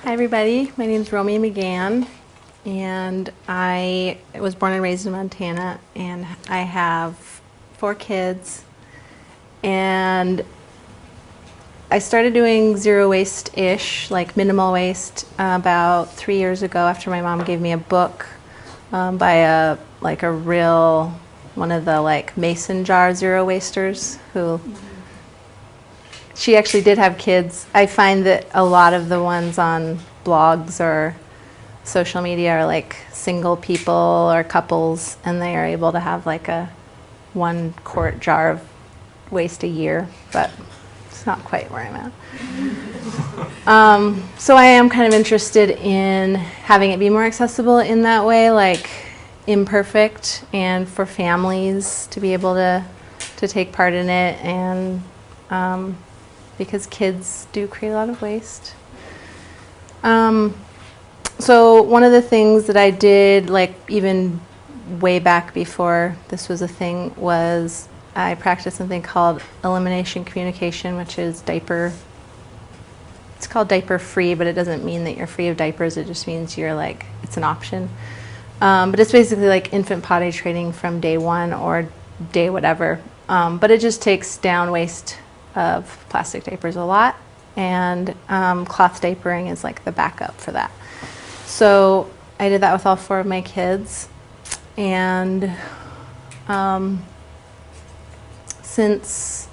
Hi everybody, my name is Romy McGann, and I was born and raised in Montana, and I have 4 kids, and I started doing zero waste-ish, like minimal waste, about 3 years ago after my mom gave me a book by one of the mason jar zero wasters who. She actually did have kids. I find that a lot of the ones on blogs or social media are like single people or couples, and they are able to have like a 1 quart jar of waste a year, but it's not quite where I'm at. So I am kind of interested in having it be more accessible in that way, like imperfect, and for families to be able to take part in it, and because kids do create a lot of waste. So one of the things that I did, like even way back before this was a thing, was I practiced something called elimination communication, which is diaper. It's called diaper free, but it doesn't mean that you're free of diapers. It just means you're like, it's an option. But it's basically like infant potty training from day 1 or day whatever. But it just takes down waste of plastic diapers a lot, and cloth diapering is like the backup for that. So I did that with all 4 of my kids, and since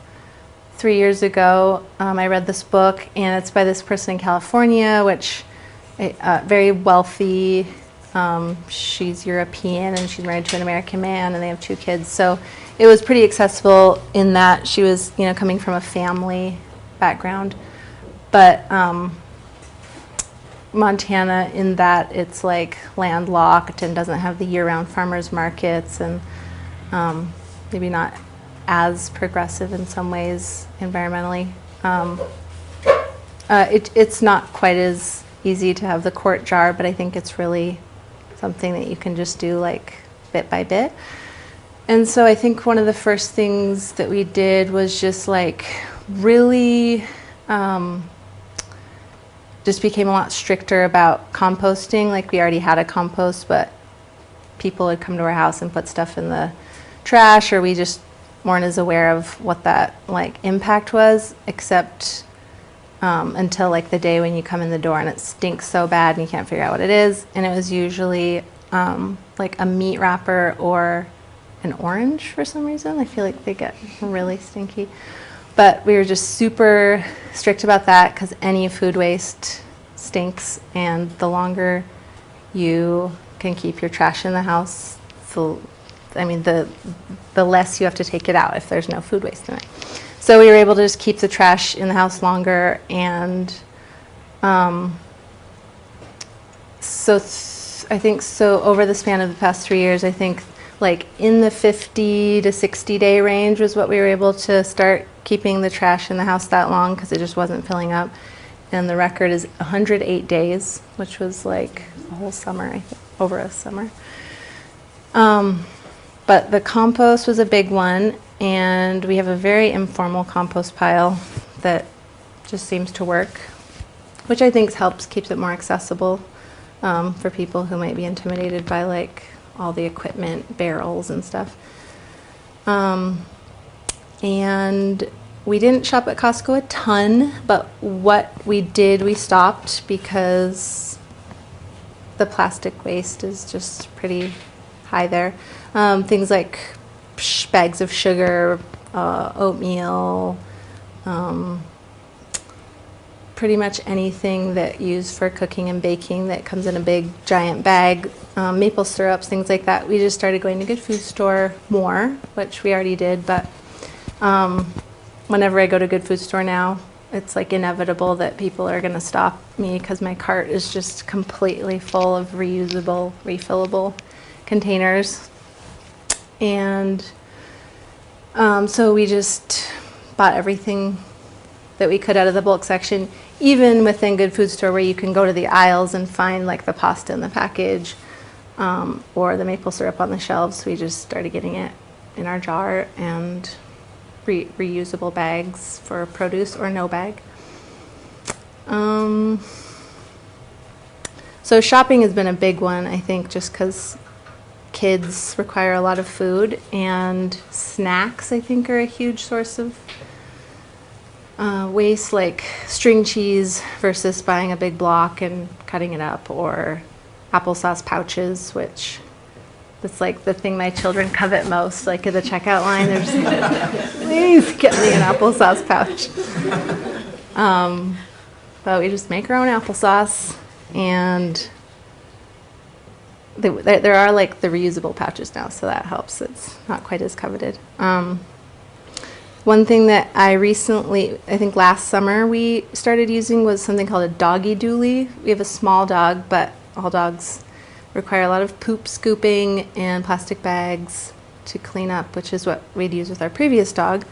3 years ago I read this book, and it's by this person in California, which very wealthy. She's European and she's married to an American man, and they have 2 kids. So it was pretty accessible in that she was, coming from a family background. But Montana in that it's like landlocked and doesn't have the year-round farmers markets, and maybe not as progressive in some ways environmentally. It's not quite as easy to have the quart jar, but I think it's really something that you can just do like bit by bit. And so I think one of the first things that we did was just like really just became a lot stricter about composting. Like we already had a compost, but people would come to our house and put stuff in the trash, or we just weren't as aware of what that like impact was, except until like the day when you come in the door and it stinks so bad and you can't figure out what it is. And it was usually like a meat wrapper or an orange for some reason. I feel like they get really stinky. But we were just super strict about that because any food waste stinks, and the longer you can keep your trash in the house, the less you have to take it out if there's no food waste in it. So we were able to just keep the trash in the house longer, and I think so over the span of the past 3 years, I think like in the 50 to 60 day range was what we were able to start keeping the trash in the house that long, because it just wasn't filling up. And the record is 108 days, which was like a whole summer, I think, over a summer. But the compost was a big one, and we have a very informal compost pile that just seems to work, which I think helps keeps it more accessible for people who might be intimidated by like all the equipment, barrels and stuff. And we didn't shop at Costco a ton, but what we did, we stopped because the plastic waste is just pretty high there. Things like bags of sugar, oatmeal, pretty much anything that used for cooking and baking that comes in a big giant bag, maple syrups, things like that. We just started going to Good Food Store more, which we already did, but whenever I go to Good Food Store now, it's like inevitable that people are going to stop me because my cart is just completely full of reusable, refillable containers. And so we just bought everything that we could out of the bulk section, even within Good Food Store, where you can go to the aisles and find like the pasta in the package or the maple syrup on the shelves. We just started getting it in our jar and reusable bags for produce or no bag. So shopping has been a big one, I think, just because kids require a lot of food, and snacks, I think, are a huge source of waste, like string cheese versus buying a big block and cutting it up, or applesauce pouches, which it's like the thing my children covet most. Like at the checkout line, they're just like, please get me an applesauce pouch. But we just make our own applesauce, and there are like the reusable pouches now, so that helps. It's not quite as coveted. One thing that I recently, I think last summer, we started using was something called a doggy dually. We have a small dog, but all dogs require a lot of poop scooping and plastic bags to clean up, which is what we'd use with our previous dog.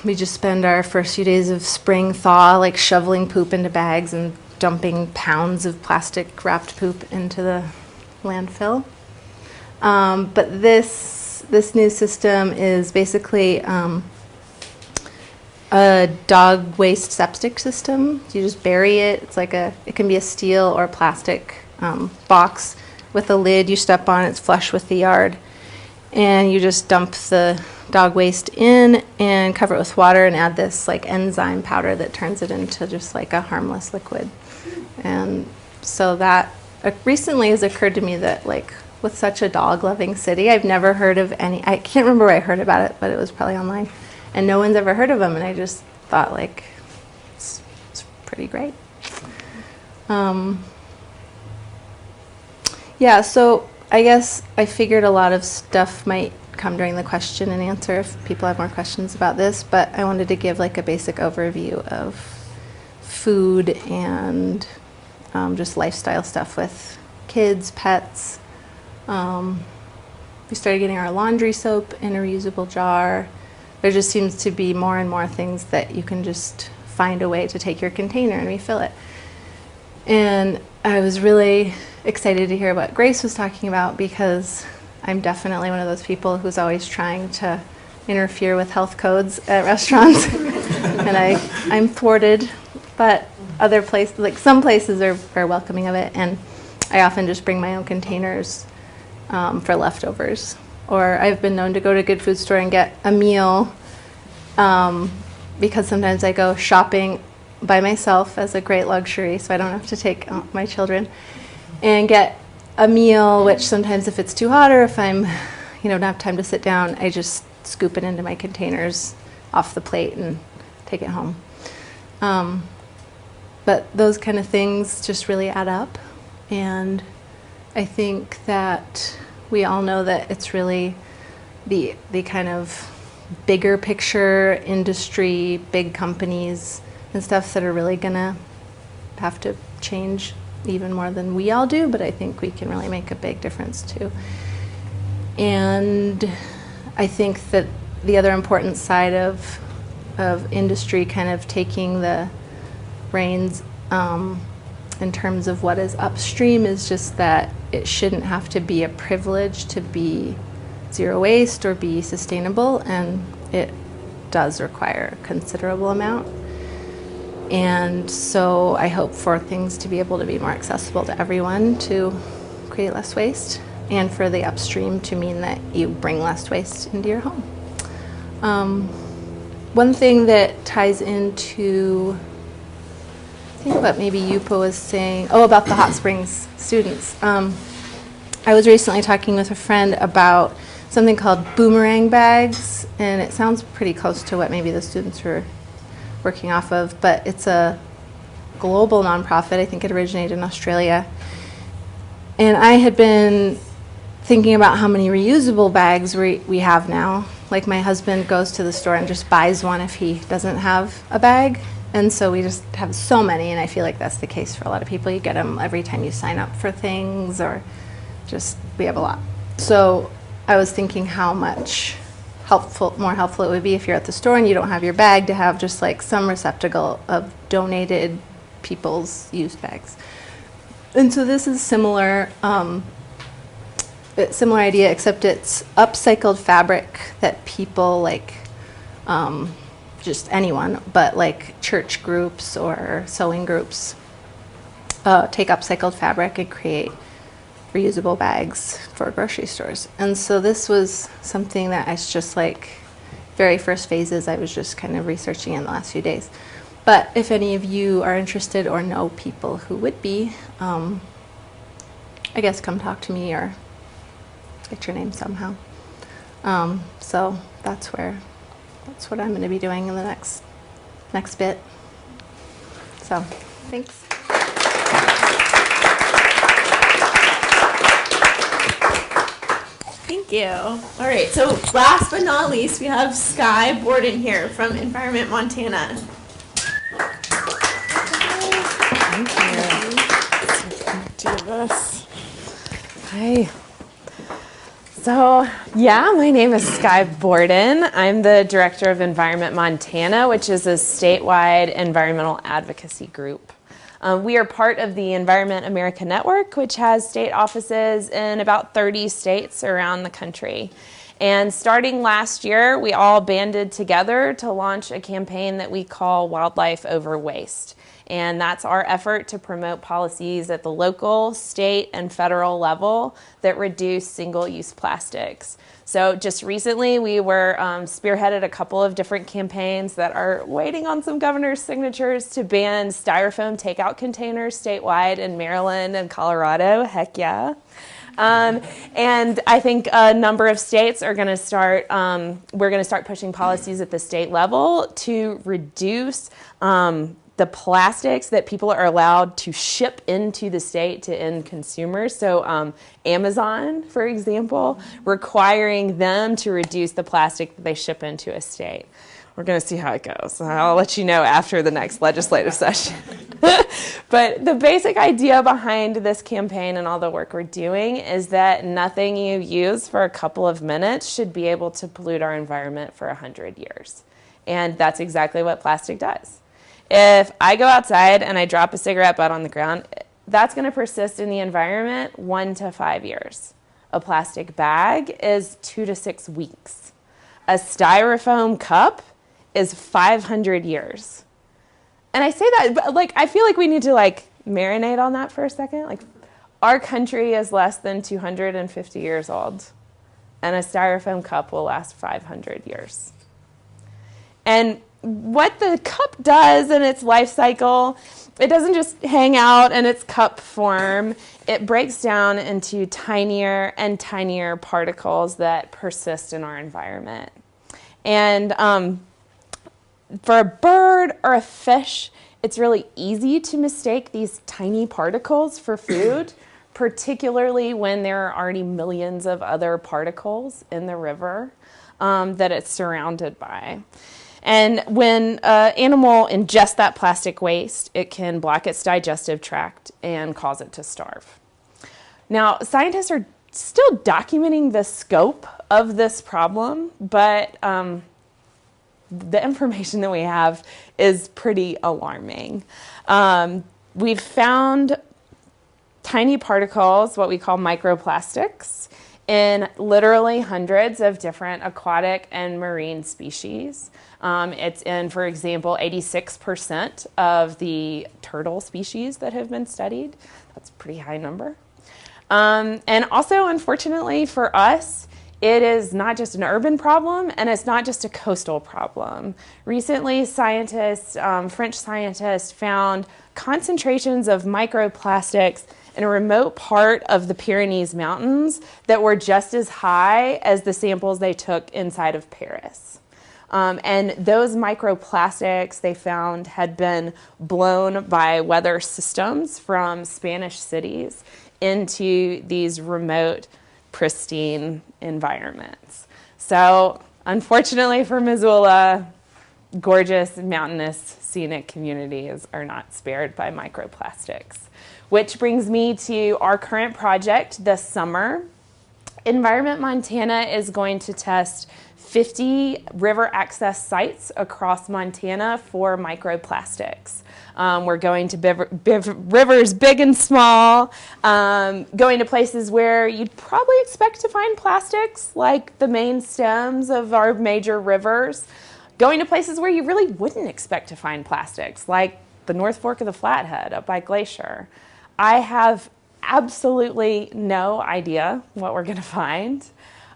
We just spend our first few days of spring thaw like shoveling poop into bags and dumping pounds of plastic wrapped poop into the landfill. But this new system is basically a dog waste septic system. You just bury it. It's like it can be a steel or plastic box with a lid you step on. It's flush with the yard, and you just dump the dog waste in and cover it with water and add this like enzyme powder that turns it into just like a harmless liquid. And so that recently has occurred to me that like with such a dog-loving city, I've never heard of any, I can't remember where I heard about it, but it was probably online, and no one's ever heard of them, and I just thought like it's pretty great. Yeah, so I guess I figured a lot of stuff might come during the question and answer if people have more questions about this, but I wanted to give like a basic overview of food and just lifestyle stuff with kids, pets. We started getting our laundry soap in a reusable jar. There just seems to be more and more things that you can just find a way to take your container and refill it. And I was really excited to hear what Grace was talking about, because I'm definitely one of those people who's always trying to interfere with health codes at restaurants. And I'm thwarted, but other places, like some places are very welcoming of it, and I often just bring my own containers for leftovers. Or I've been known to go to a good food store and get a meal, because sometimes I go shopping by myself as a great luxury, so I don't have to take my children, and get a meal, which sometimes if it's too hot or if I'm, don't have time to sit down, I just scoop it into my containers off the plate and take it home. But those kind of things just really add up, and I think that we all know that it's really the kind of bigger picture industry, big companies and stuff that are really gonna have to change even more than we all do, but I think we can really make a big difference too. And I think that the other important side of industry kind of taking the reins in terms of what is upstream is just that it shouldn't have to be a privilege to be zero waste or be sustainable, and it does require a considerable amount. And so I hope for things to be able to be more accessible to everyone to create less waste, and for the upstream to mean that you bring less waste into your home. One thing that ties into, I think what maybe Yupo was saying, about the Hot Springs students. I was recently talking with a friend about something called boomerang bags, and it sounds pretty close to what maybe the students were working off of, but it's a global nonprofit. I think it originated in Australia. And I had been thinking about how many reusable bags we have now. Like, my husband goes to the store and just buys one if he doesn't have a bag. And so we just have so many, and I feel like that's the case for a lot of people. You get them every time you sign up for things, or just, we have a lot. So I was thinking how much more helpful it would be if you're at the store and you don't have your bag, to have just like some receptacle of donated people's used bags. And so this is similar idea, except it's upcycled fabric that people like, just anyone, but like church groups or sewing groups take upcycled fabric and create reusable bags for grocery stores. And so this was something that I just like, very first phases, I was just kind of researching in the last few days. But if any of you are interested or know people who would be, I guess come talk to me or get your name somehow. So that's what I'm going to be doing in the next bit. So thanks. Thank you. All right, so last but not least, we have Sky Borden here from Environment Montana. Thank you. Do this. Hi. So, my name is Sky Borden. I'm the director of Environment Montana, which is a statewide environmental advocacy group. We are part of the Environment America Network, which has state offices in about 30 states around the country. And starting last year, we all banded together to launch a campaign that we call Wildlife Over Waste. And that's our effort to promote policies at the local, state, and federal level that reduce single-use plastics. So just recently, we were spearheaded a couple of different campaigns that are waiting on some governor's signatures to ban styrofoam takeout containers statewide in Maryland and Colorado. Heck yeah. And I think a number of states are going to start, we're going to start pushing policies at the state level to reduce the plastics that people are allowed to ship into the state to end consumers. So Amazon, for example, requiring them to reduce the plastic that they ship into a state. we're going to see how it goes. I'll let you know after the next legislative session. But the basic idea behind this campaign and all the work we're doing is that nothing you use for a couple of minutes should be able to pollute our environment for 100 years. And that's exactly what plastic does. If I go outside and I drop a cigarette butt on the ground, that's going to persist in the environment 1 to 5 years. A plastic bag is 2 to 6 weeks. A styrofoam cup is 500 years. And I say that, but like, I feel like we need to like marinate on that for a second. Like, our country is less than 250 years old, and a styrofoam cup will last 500 years. And what the cup does in its life cycle, it doesn't just hang out in its cup form. It breaks down into tinier and tinier particles that persist in our environment. And for a bird or a fish, it's really easy to mistake these tiny particles for food, particularly when there are already millions of other particles in the river that it's surrounded by. And when an animal ingests that plastic waste, it can block its digestive tract and cause it to starve. Now, scientists are still documenting the scope of this problem, but the information that we have is pretty alarming. We've found tiny particles, what we call microplastics, in literally hundreds of different aquatic and marine species. It's in, for example, 86% of the turtle species that have been studied. That's a pretty high number. And also, unfortunately for us, it is not just an urban problem, and it's not just a coastal problem. Recently, scientists, French scientists, found concentrations of microplastics in a remote part of the Pyrenees Mountains that were just as high as the samples they took inside of Paris. And those microplastics they found had been blown by weather systems from Spanish cities into these remote, pristine environments. So, unfortunately for Missoula, gorgeous, mountainous, scenic communities are not spared by microplastics. Which brings me to our current project this summer. Environment Montana is going to test 50 river access sites across Montana for microplastics. We're going to rivers big and small, going to places where you'd probably expect to find plastics, like the main stems of our major rivers, going to places where you really wouldn't expect to find plastics, like the North Fork of the Flathead up by Glacier. I have absolutely no idea what we're going to find.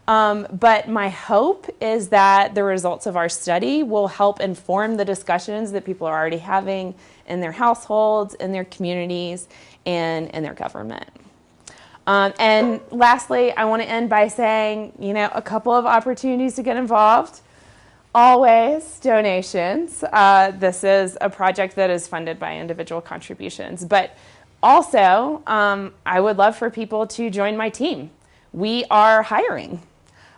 But my hope is that the results of our study will help inform the discussions that people are already having in their households, in their communities, and in their government. And lastly, I want to end by saying, a couple of opportunities to get involved. Always donations. This is a project that is funded by individual contributions. But also, I would love for people to join my team. We are hiring.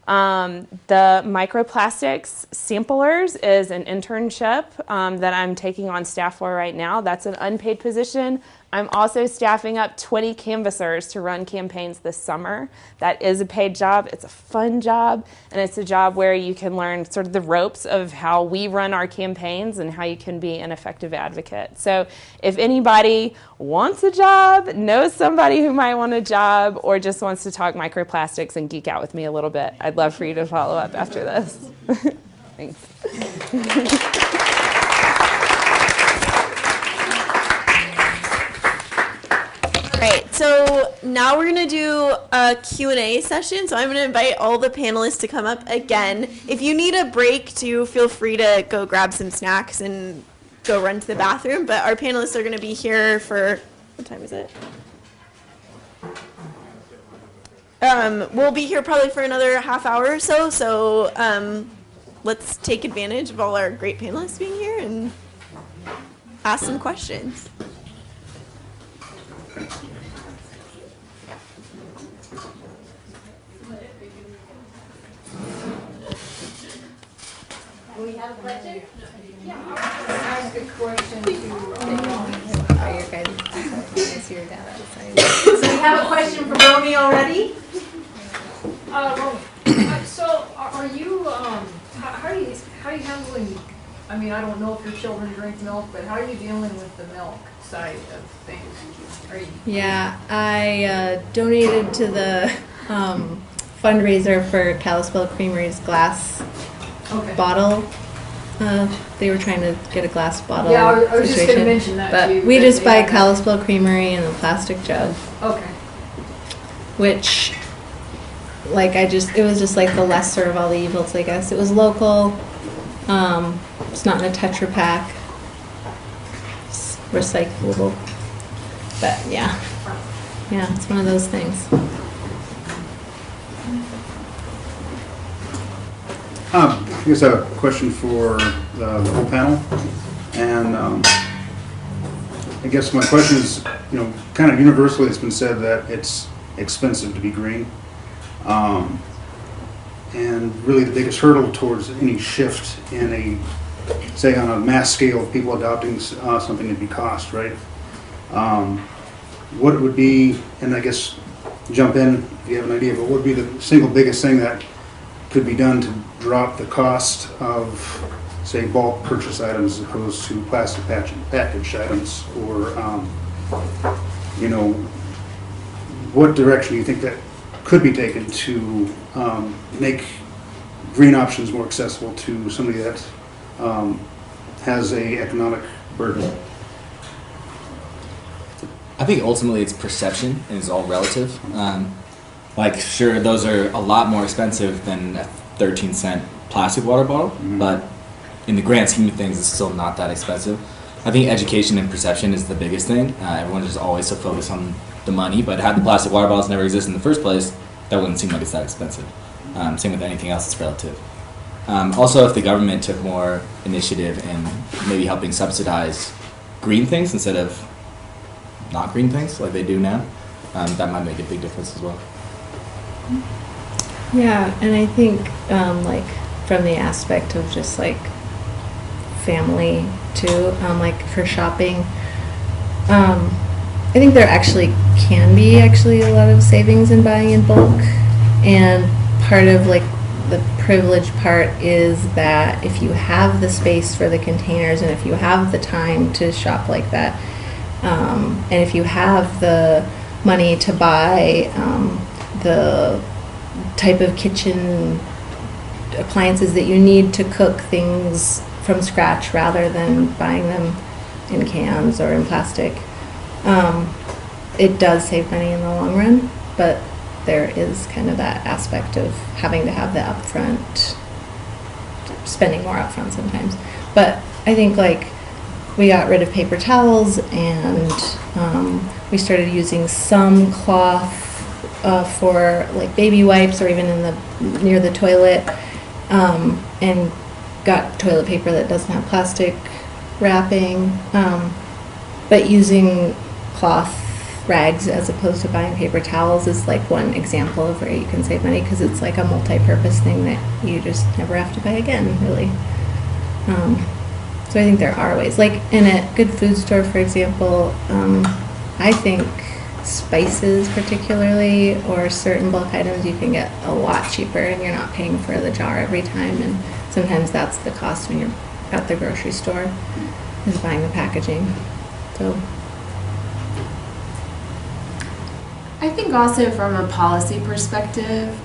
The microplastics samplers is an internship that I'm taking on staff for right now. That's an unpaid position. I'm also staffing up 20 canvassers to run campaigns this summer. That is a paid job. It's a fun job, and it's a job where you can learn sort of the ropes of how we run our campaigns and how you can be an effective advocate. So if anybody wants a job, knows somebody who might want a job, or just wants to talk microplastics and geek out with me a little bit, I'd love for you to follow up after this. Thanks. Right, so now we're going to do a Q&A session. So I'm going to invite all the panelists to come up again. If you need a break, too, feel free to go grab some snacks and go run to the bathroom. But our panelists are going to be here for, what time is it? We'll be here probably for another half hour or so. So let's take advantage of all our great panelists being here and ask some questions. We have a question? Ask a question to So we have a question for Romy already? so are you, how are you handling, I mean, I don't know if your children drink milk, but how are you dealing with the milk side of things? Are you, Yeah, I donated to the fundraiser for Kalispell Creamery's glass okay. bottle. They were trying to get a glass bottle Yeah, I was just going to situation. mention that But to you. we that just they buy have that. Kalispell Creamery in a plastic jug, Okay. which, like, it was just like the lesser of all the evils, I guess. It was local. It's not in a Tetra Pak. It's recyclable. But yeah, it's one of those things. I guess I have a question for the whole panel, and I guess my question is, kind of universally it's been said that it's expensive to be green, and really the biggest hurdle towards any shift in say on a mass scale of people adopting something would be cost, right? What it would be, and I guess jump in if you have an idea, but what would be the single biggest thing that could be done to drop the cost of, say, bulk purchase items as opposed to plastic packaged items, or, what direction do you think that could be taken to make green options more accessible to somebody that has a economic burden? I think ultimately it's perception and it's all relative. Sure, those are a lot more expensive than a 13-cent plastic water bottle, but in the grand scheme of things, it's still not that expensive. I think education and perception is the biggest thing. Everyone's just always so focused on the money, but had the plastic water bottles never existed in the first place, that wouldn't seem like it's that expensive. Same with anything else, it's relative. Also, if the government took more initiative in maybe helping subsidize green things instead of not green things like they do now, that might make a big difference as well. Yeah, and I think from the aspect of just family too, for shopping, I think there actually can be a lot of savings in buying in bulk, and part of the privilege part is that if you have the space for the containers and if you have the time to shop like that, and if you have the money to buy the type of kitchen appliances that you need to cook things from scratch rather than buying them in cans or in plastic, it does save money in the long run, but there is kind of that aspect of having to have the upfront, spending more upfront sometimes. But I think we got rid of paper towels, and we started using some cloth for baby wipes or even near the toilet, and got toilet paper that doesn't have plastic wrapping, but using cloth rags as opposed to buying paper towels is one example of where you can save money, because it's a multi-purpose thing that you just never have to buy again, really. So I think there are ways, in a good food store, for example, I think spices particularly, or certain bulk items, you can get a lot cheaper and you're not paying for the jar every time, and sometimes that's the cost when you're at the grocery store, is buying the packaging. So I think also from a policy perspective,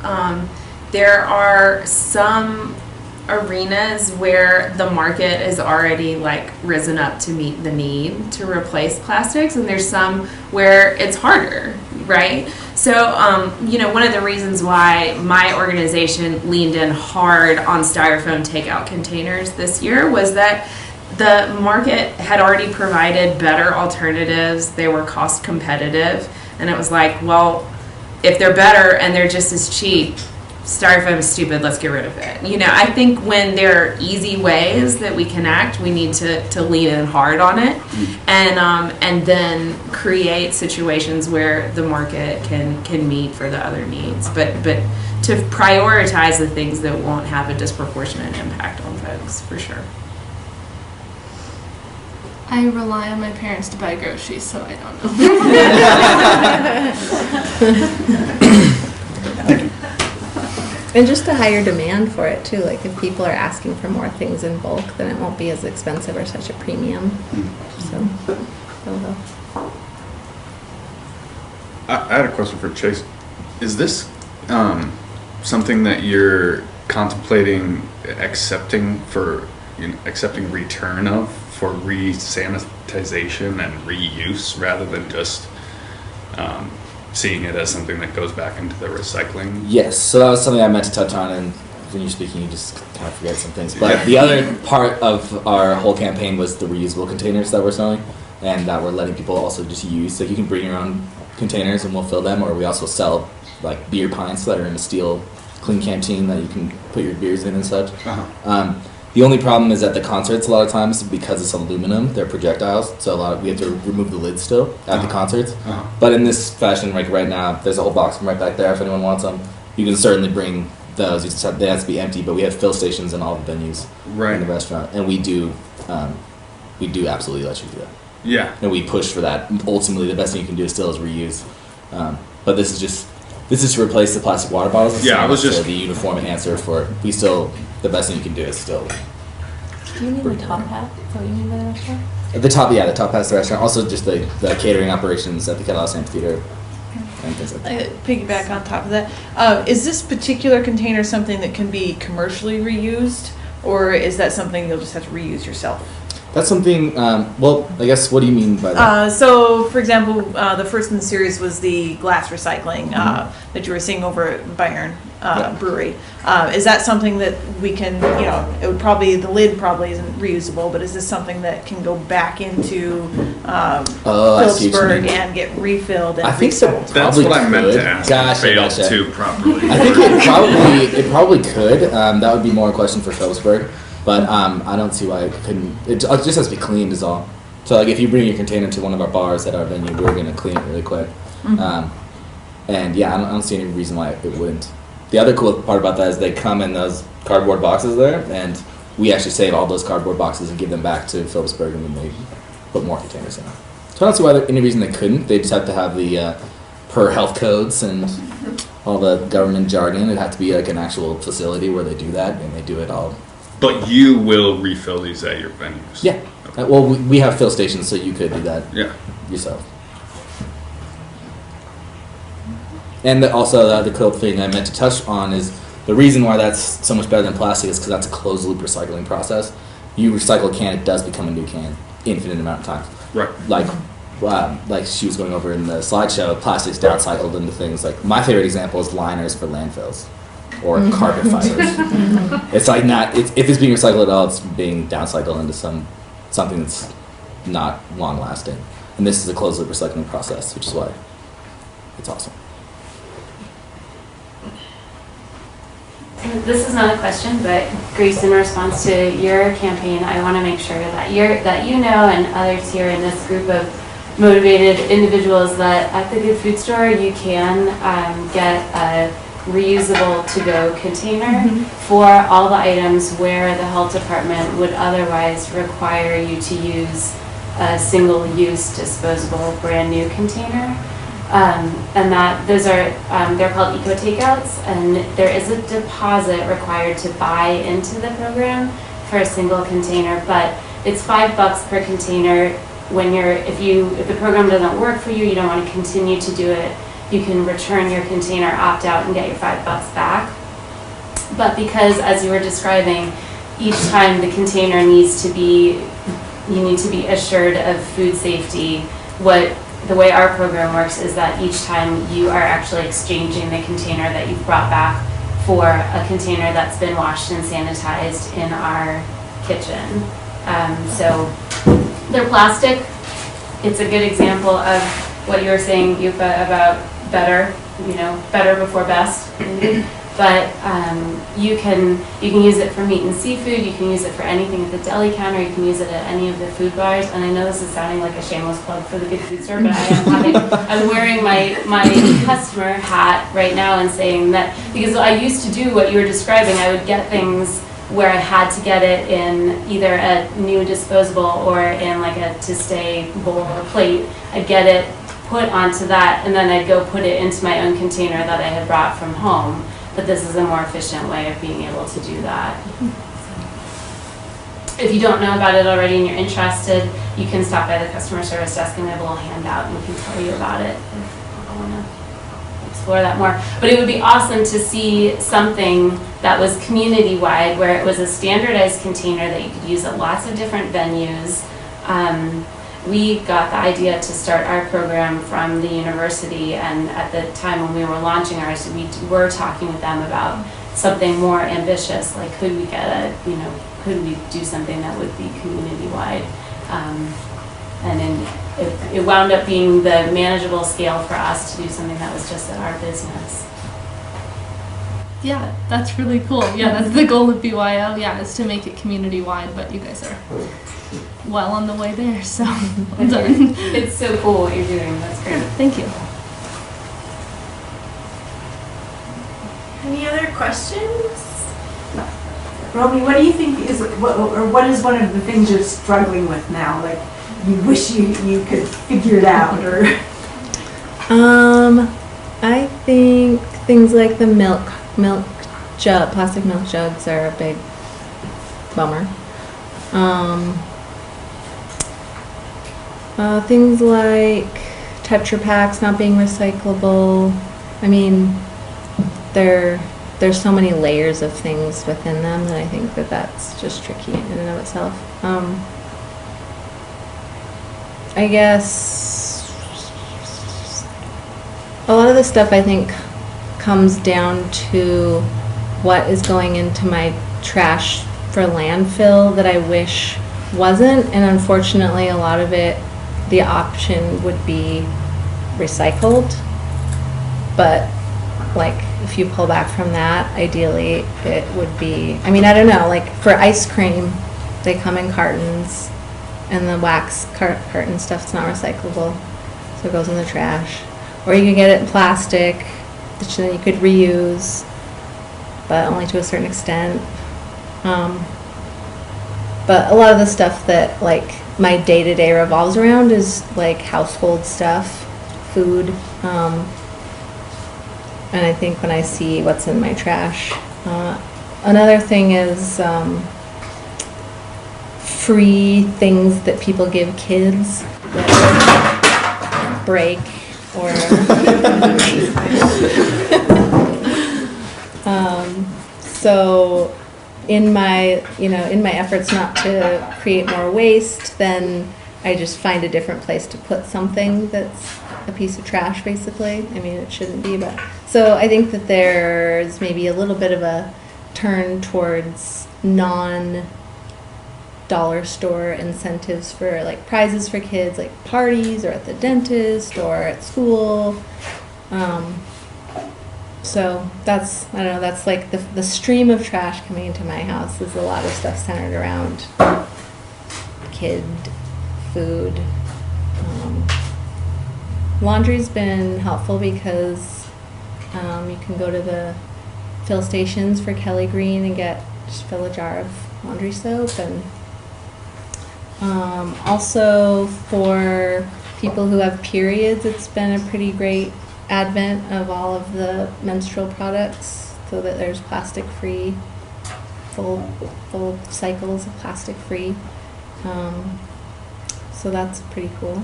there are some arenas where the market is already risen up to meet the need to replace plastics, and there's some where it's harder, right? So, one of the reasons why my organization leaned in hard on styrofoam takeout containers this year was that the market had already provided better alternatives. They were cost competitive, and it was well, if they're better and they're just as cheap, styrofoam is stupid, let's get rid of it. I think when there are easy ways that we can act, we need to lean in hard on it, and then create situations where the market can meet for the other needs. But to prioritize the things that won't have a disproportionate impact on folks, for sure. I rely on my parents to buy groceries, so I don't know. And just a higher demand for it too. Like if people are asking for more things in bulk, then it won't be as expensive or such a premium. So that'll help. I had a question for Chase. Is this something that you're contemplating accepting return of for re-sanitization and reuse rather than just seeing it as something that goes back into the recycling? Yes, so that was something I meant to touch on, and when you're speaking, you just kind of forget some things. But the other part of our whole campaign was the reusable containers that we're selling, and that we're letting people also just use. So you can bring your own containers and we'll fill them, or we also sell like beer pints that are in a steel clean canteen that you can put your beers in and such. The only problem is at the concerts a lot of times, because it's aluminum, they're projectiles, so we have to remove the lid still at the concerts. But in this fashion, like right now, there's a whole box from right back there if anyone wants them. You can certainly bring those. You just have, they have to be empty, but we have fill stations in all the venues in the restaurant, and we do absolutely let you do that. Yeah. And we push for that. Ultimately, the best thing you can do still is reuse. But this is to replace the plastic water bottles. It's I was just the uniform answer for. The best thing you can do is still. Do you mean the top hat? Is that what you mean by the restaurant? The top hat's the restaurant. Also, just the catering operations at the Kettle House Amphitheater and things like that. Piggyback on top of that. Is this particular container something that can be commercially reused, or is that something you'll just have to reuse yourself? That's something, well, I guess, what do you mean by that? So, for example, the first in the series was the glass recycling that you were seeing over at Bayern Brewery. Is that something that we can, the lid probably isn't reusable, but is this something that can go back into Phillipsburg and get refilled and resold? That's what I meant to ask. Gosh, failed to properly. I think it probably could. That would be more a question for Phillipsburg. But I don't see why it couldn't. It just has to be cleaned is all. So like if you bring your container to one of our bars at our venue, we're going to clean it really quick. And yeah, I don't see any reason why it wouldn't. The other cool part about that is they come in those cardboard boxes there, and we actually save all those cardboard boxes and give them back to Phillipsburg, and then they put more containers in. So I don't see why any reason they couldn't. They just have to have the per health codes and all the government jargon. It'd have to be like an actual facility where they do that, and they do it all. But you will refill these at your venues? Yeah. Okay. Well, we have fill stations, so you could do that yourself. And also, the cool thing I meant to touch on is the reason why that's so much better than plastic is because that's a closed loop recycling process. You recycle a can, it does become a new can, infinite amount of times. Right. Like she was going over in the slideshow, plastic's downcycled into things like, my favorite example is liners for landfills. Or carpet fibers. It's like if it's being recycled at all, it's being downcycled into something that's not long lasting. And this is a closed loop recycling process, which is why it's awesome. This is not a question, but Grace, in response to your campaign, I want to make sure that you know, and others here in this group of motivated individuals, that at the Good Food Store you can get a reusable to-go container for all the items where the health department would otherwise require you to use a single-use disposable brand new container. And that those are, they're called eco takeouts, and there is a deposit required to buy into the program for a single container, but it's $5 per container. If the program doesn't work for you, you don't want to continue to do it, you can return your container, opt out, and get your $5 back. But because, as you were describing, each time the container you need to be assured of food safety, the way our program works is that each time you are actually exchanging the container that you've brought back for a container that's been washed and sanitized in our kitchen. So they're plastic. It's a good example of what you were saying, Yupa, about better before best. but you can use it for meat and seafood. You can use it for anything at the deli counter. You can use it at any of the food bars. And I know this is sounding like a shameless plug for the Good Food Store, but I'm wearing my customer hat right now and saying that, because I used to do what you were describing. I would get things where I had to get it in either a new disposable or in like a to stay bowl or plate. I'd get it put onto that, and then I'd go put it into my own container that I had brought from home. But this is a more efficient way of being able to do that. If you don't know about it already and you're interested, you can stop by the customer service desk and we have a little handout and we can tell you about it if you want to explore that more. But it would be awesome to see something that was community-wide, where it was a standardized container that you could use at lots of different venues. We got the idea to start our program from the university, and at the time when we were launching ours, we were talking with them about something more ambitious, like could we get could we do something that would be community-wide? And then it wound up being the manageable scale for us to do something that was just at our business. Yeah, that's really cool. Yeah, that's the goal of BYO, is to make it community-wide, but you guys are well on the way there, so well done. It's so cool what you're doing. That's great. Yeah, thank you. Any other questions? Romy, what do you think is, what is one of the things you're struggling with now? Like, you wish you could figure it out, or? I think things like the plastic milk jugs are a big bummer. Things like Tetra Paks not being recyclable. I mean, there's so many layers of things within them that I think that's just tricky in and of itself. I guess a lot of the stuff I think comes down to what is going into my trash for landfill that I wish wasn't, and unfortunately a lot of it, the option would be recycled, but like if you pull back from that, ideally it would be, I mean, I don't know, like for ice cream they come in cartons and the wax carton stuff's not recyclable, so it goes in the trash. Or you could get it in plastic that then you could reuse, but only to a certain extent. But a lot of the stuff that like my day-to-day revolves around is like household stuff, food, and I think when I see what's in my trash. Another thing is free things that people give kids that break or so in my efforts not to create more waste, then I just find a different place to put something that's a piece of trash, basically. I mean, it shouldn't be, but so I think that there's maybe a little bit of a turn towards non-dollar store incentives for like prizes for kids, like parties or at the dentist or at school. So that's, I don't know, that's like the stream of trash coming into my house is a lot of stuff centered around kid food. Laundry's been helpful because you can go to the fill stations for Kelly Green and just fill a jar of laundry soap, and also for people who have periods, it's been a pretty great advent of all of the menstrual products, so that there's plastic-free, full cycles of plastic-free. So that's pretty cool.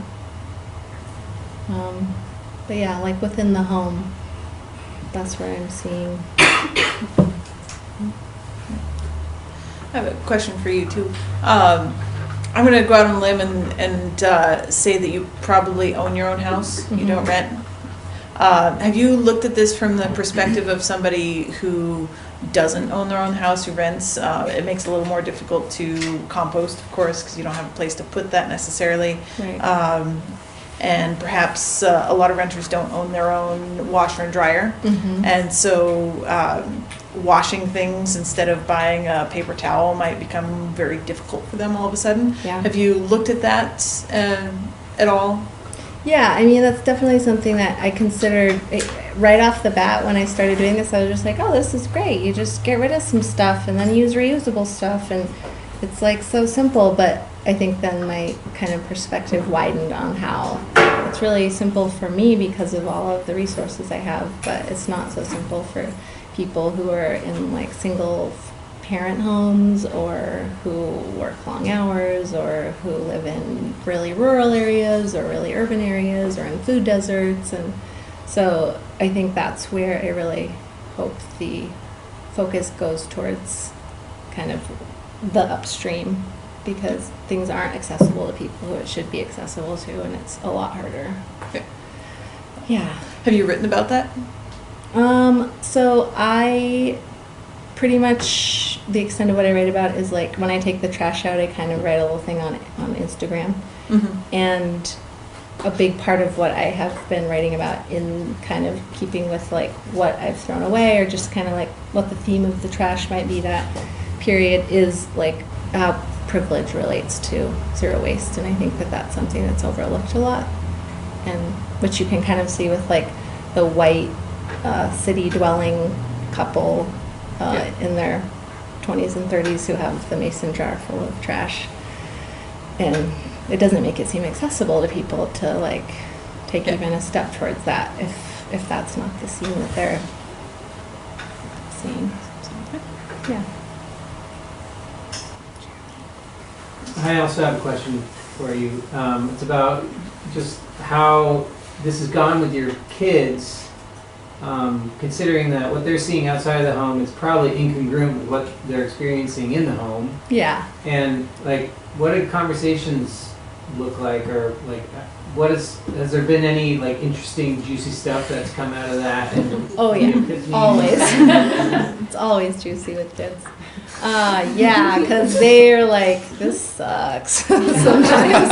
But yeah, like within the home, that's where I'm seeing. I have a question for you too. I'm going to go out on a limb and say that you probably own your own house. Mm-hmm. You don't rent. Have you looked at this from the perspective of somebody who doesn't own their own house, who rents? It makes it a little more difficult to compost, of course, because you don't have a place to put that necessarily. Right. and perhaps a lot of renters don't own their own washer and dryer. Mhm. And so washing things instead of buying a paper towel might become very difficult for them all of a sudden. Yeah. Have you looked at that at all? Yeah, I mean, that's definitely something that I considered right off the bat when I started doing this. I was just like, oh, this is great. You just get rid of some stuff and then use reusable stuff. And it's like so simple. But I think then my kind of perspective widened on how it's really simple for me because of all of the resources I have. But it's not so simple for people who are in like single parent homes or who work long hours or who live in really rural areas or really urban areas or in food deserts. And so I think that's where I really hope the focus goes towards kind of the upstream, because things aren't accessible to people who it should be accessible to, and it's a lot harder. Yeah. Have you written about that? So I pretty much, the extent of what I write about is like when I take the trash out, I kind of write a little thing on Instagram. Mm-hmm. And a big part of what I have been writing about, in kind of keeping with like what I've thrown away or just kind of like what the theme of the trash might be that period, is like how privilege relates to zero waste. And I think that that's something that's overlooked a lot, and which you can kind of see with like the white city dwelling couple in their 20s and 30s who have the mason jar full of trash. And it doesn't make it seem accessible to people to like take even a step towards that if that's not the scene that they're seeing. So, yeah. I also have a question for you. It's about just how this has gone with your kids. Considering that what they're seeing outside of the home is probably incongruent with what they're experiencing in the home. Yeah. And like, what did conversations look like, or like, has there been any like interesting, juicy stuff that's come out of that? And oh yeah, always. It's always juicy with kids. Yeah, because they're like, this sucks. Sometimes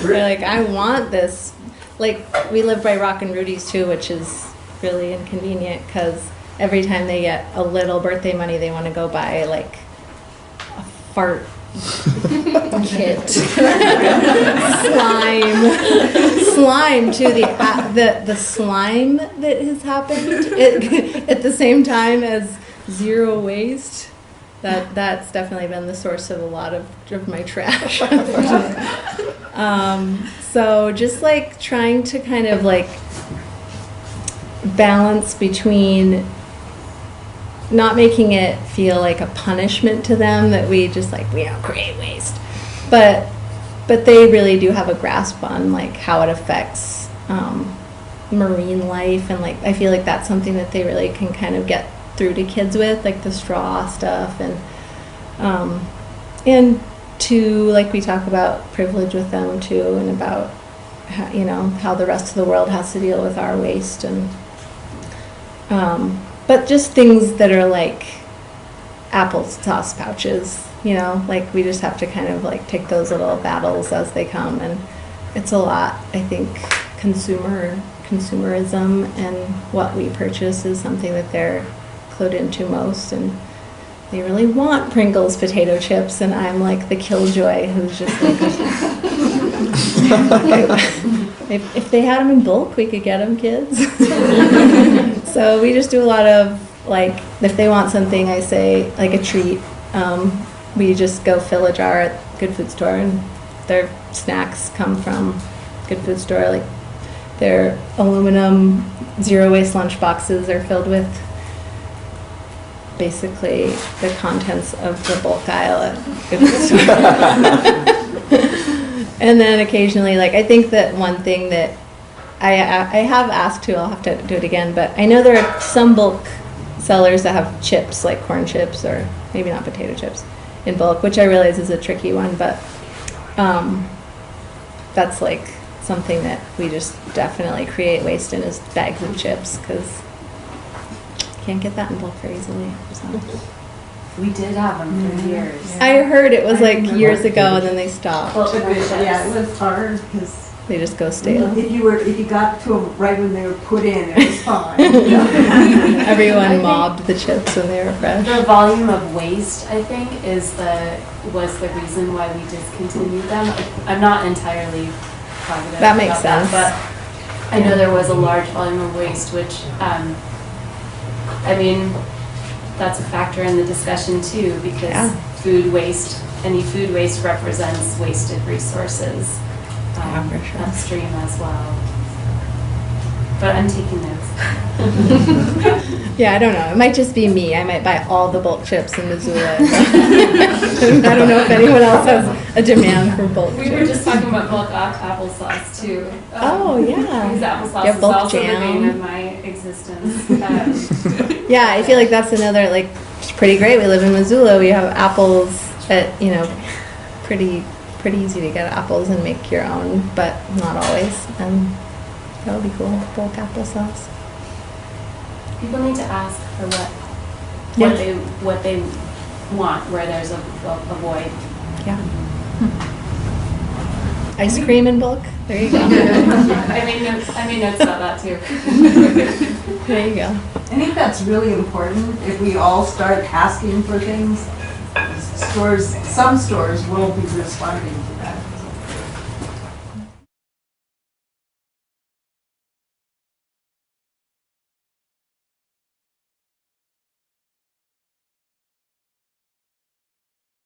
they're like, I want this. Like, we live by Rock and Rudy's too, which is really inconvenient because every time they get a little birthday money, they want to go buy like a fart kit. slime too. The slime that has happened at the same time as zero waste. That's definitely been the source of a lot of my trash. So just like trying to kind of like balance between not making it feel like a punishment to them that we just like, we don't create waste, but they really do have a grasp on like how it affects marine life, and like I feel like that's something that they really can kind of get through to kids with, like the straw stuff, and to like we talk about privilege with them too, and about how, you know, how the rest of the world has to deal with our waste, and but just things that are like applesauce pouches, you know, like we just have to kind of like take those little battles as they come, and it's a lot. I think consumerism and what we purchase is something that they're clued into most, and they really want Pringles potato chips, and I'm like the killjoy who's just like, if they had them in bulk, we could get them, kids. So we just do a lot of like, if they want something, I say like a treat, we just go fill a jar at Good Food Store, and their snacks come from Good Food Store. Like their aluminum zero waste lunch boxes are filled with basically the contents of the bulk aisle at Good Food Store. And then occasionally, like I think that one thing that I have asked to, I'll have to do it again, but I know there are some bulk sellers that have chips, like corn chips, or maybe not potato chips, in bulk, which I realize is a tricky one, but that's like something that we just definitely create waste in, is bags of chips, because you can't get that in bulk very easily. So. We did have them for years. I heard it was like years ago, and then they stopped. Well, yeah, it was hard because They just go stale. If you got to them right when they were put in, it was fine. Everyone mobbed the chips when they were fresh. The volume of waste, I think, was the reason why we discontinued them. I'm not entirely positive. That makes about sense. That, but I know there was a large volume of waste, which, I mean, that's a factor in the discussion too, because food waste, any food waste represents wasted resources upstream as well. But I'm taking notes. Yeah, I don't know. It might just be me. I might buy all the bulk chips in Missoula. I don't know if anyone else has a demand for bulk chips. We were just talking about bulk applesauce too. Oh, yeah. Because applesauce Yeah, is bulk also jam. the vein of my existence. Yeah, I feel like that's another, like, it's pretty great. We live in Missoula. We have apples at, pretty easy to get apples and make your own, but not always. And that would be cool. Bulk applesauce. People need to ask for what they want, where there's a void. Yeah. Ice cream in bulk. There you go. I made notes about that too. There you go. I think that's really important. If we all start asking for things, some stores will be responding to that.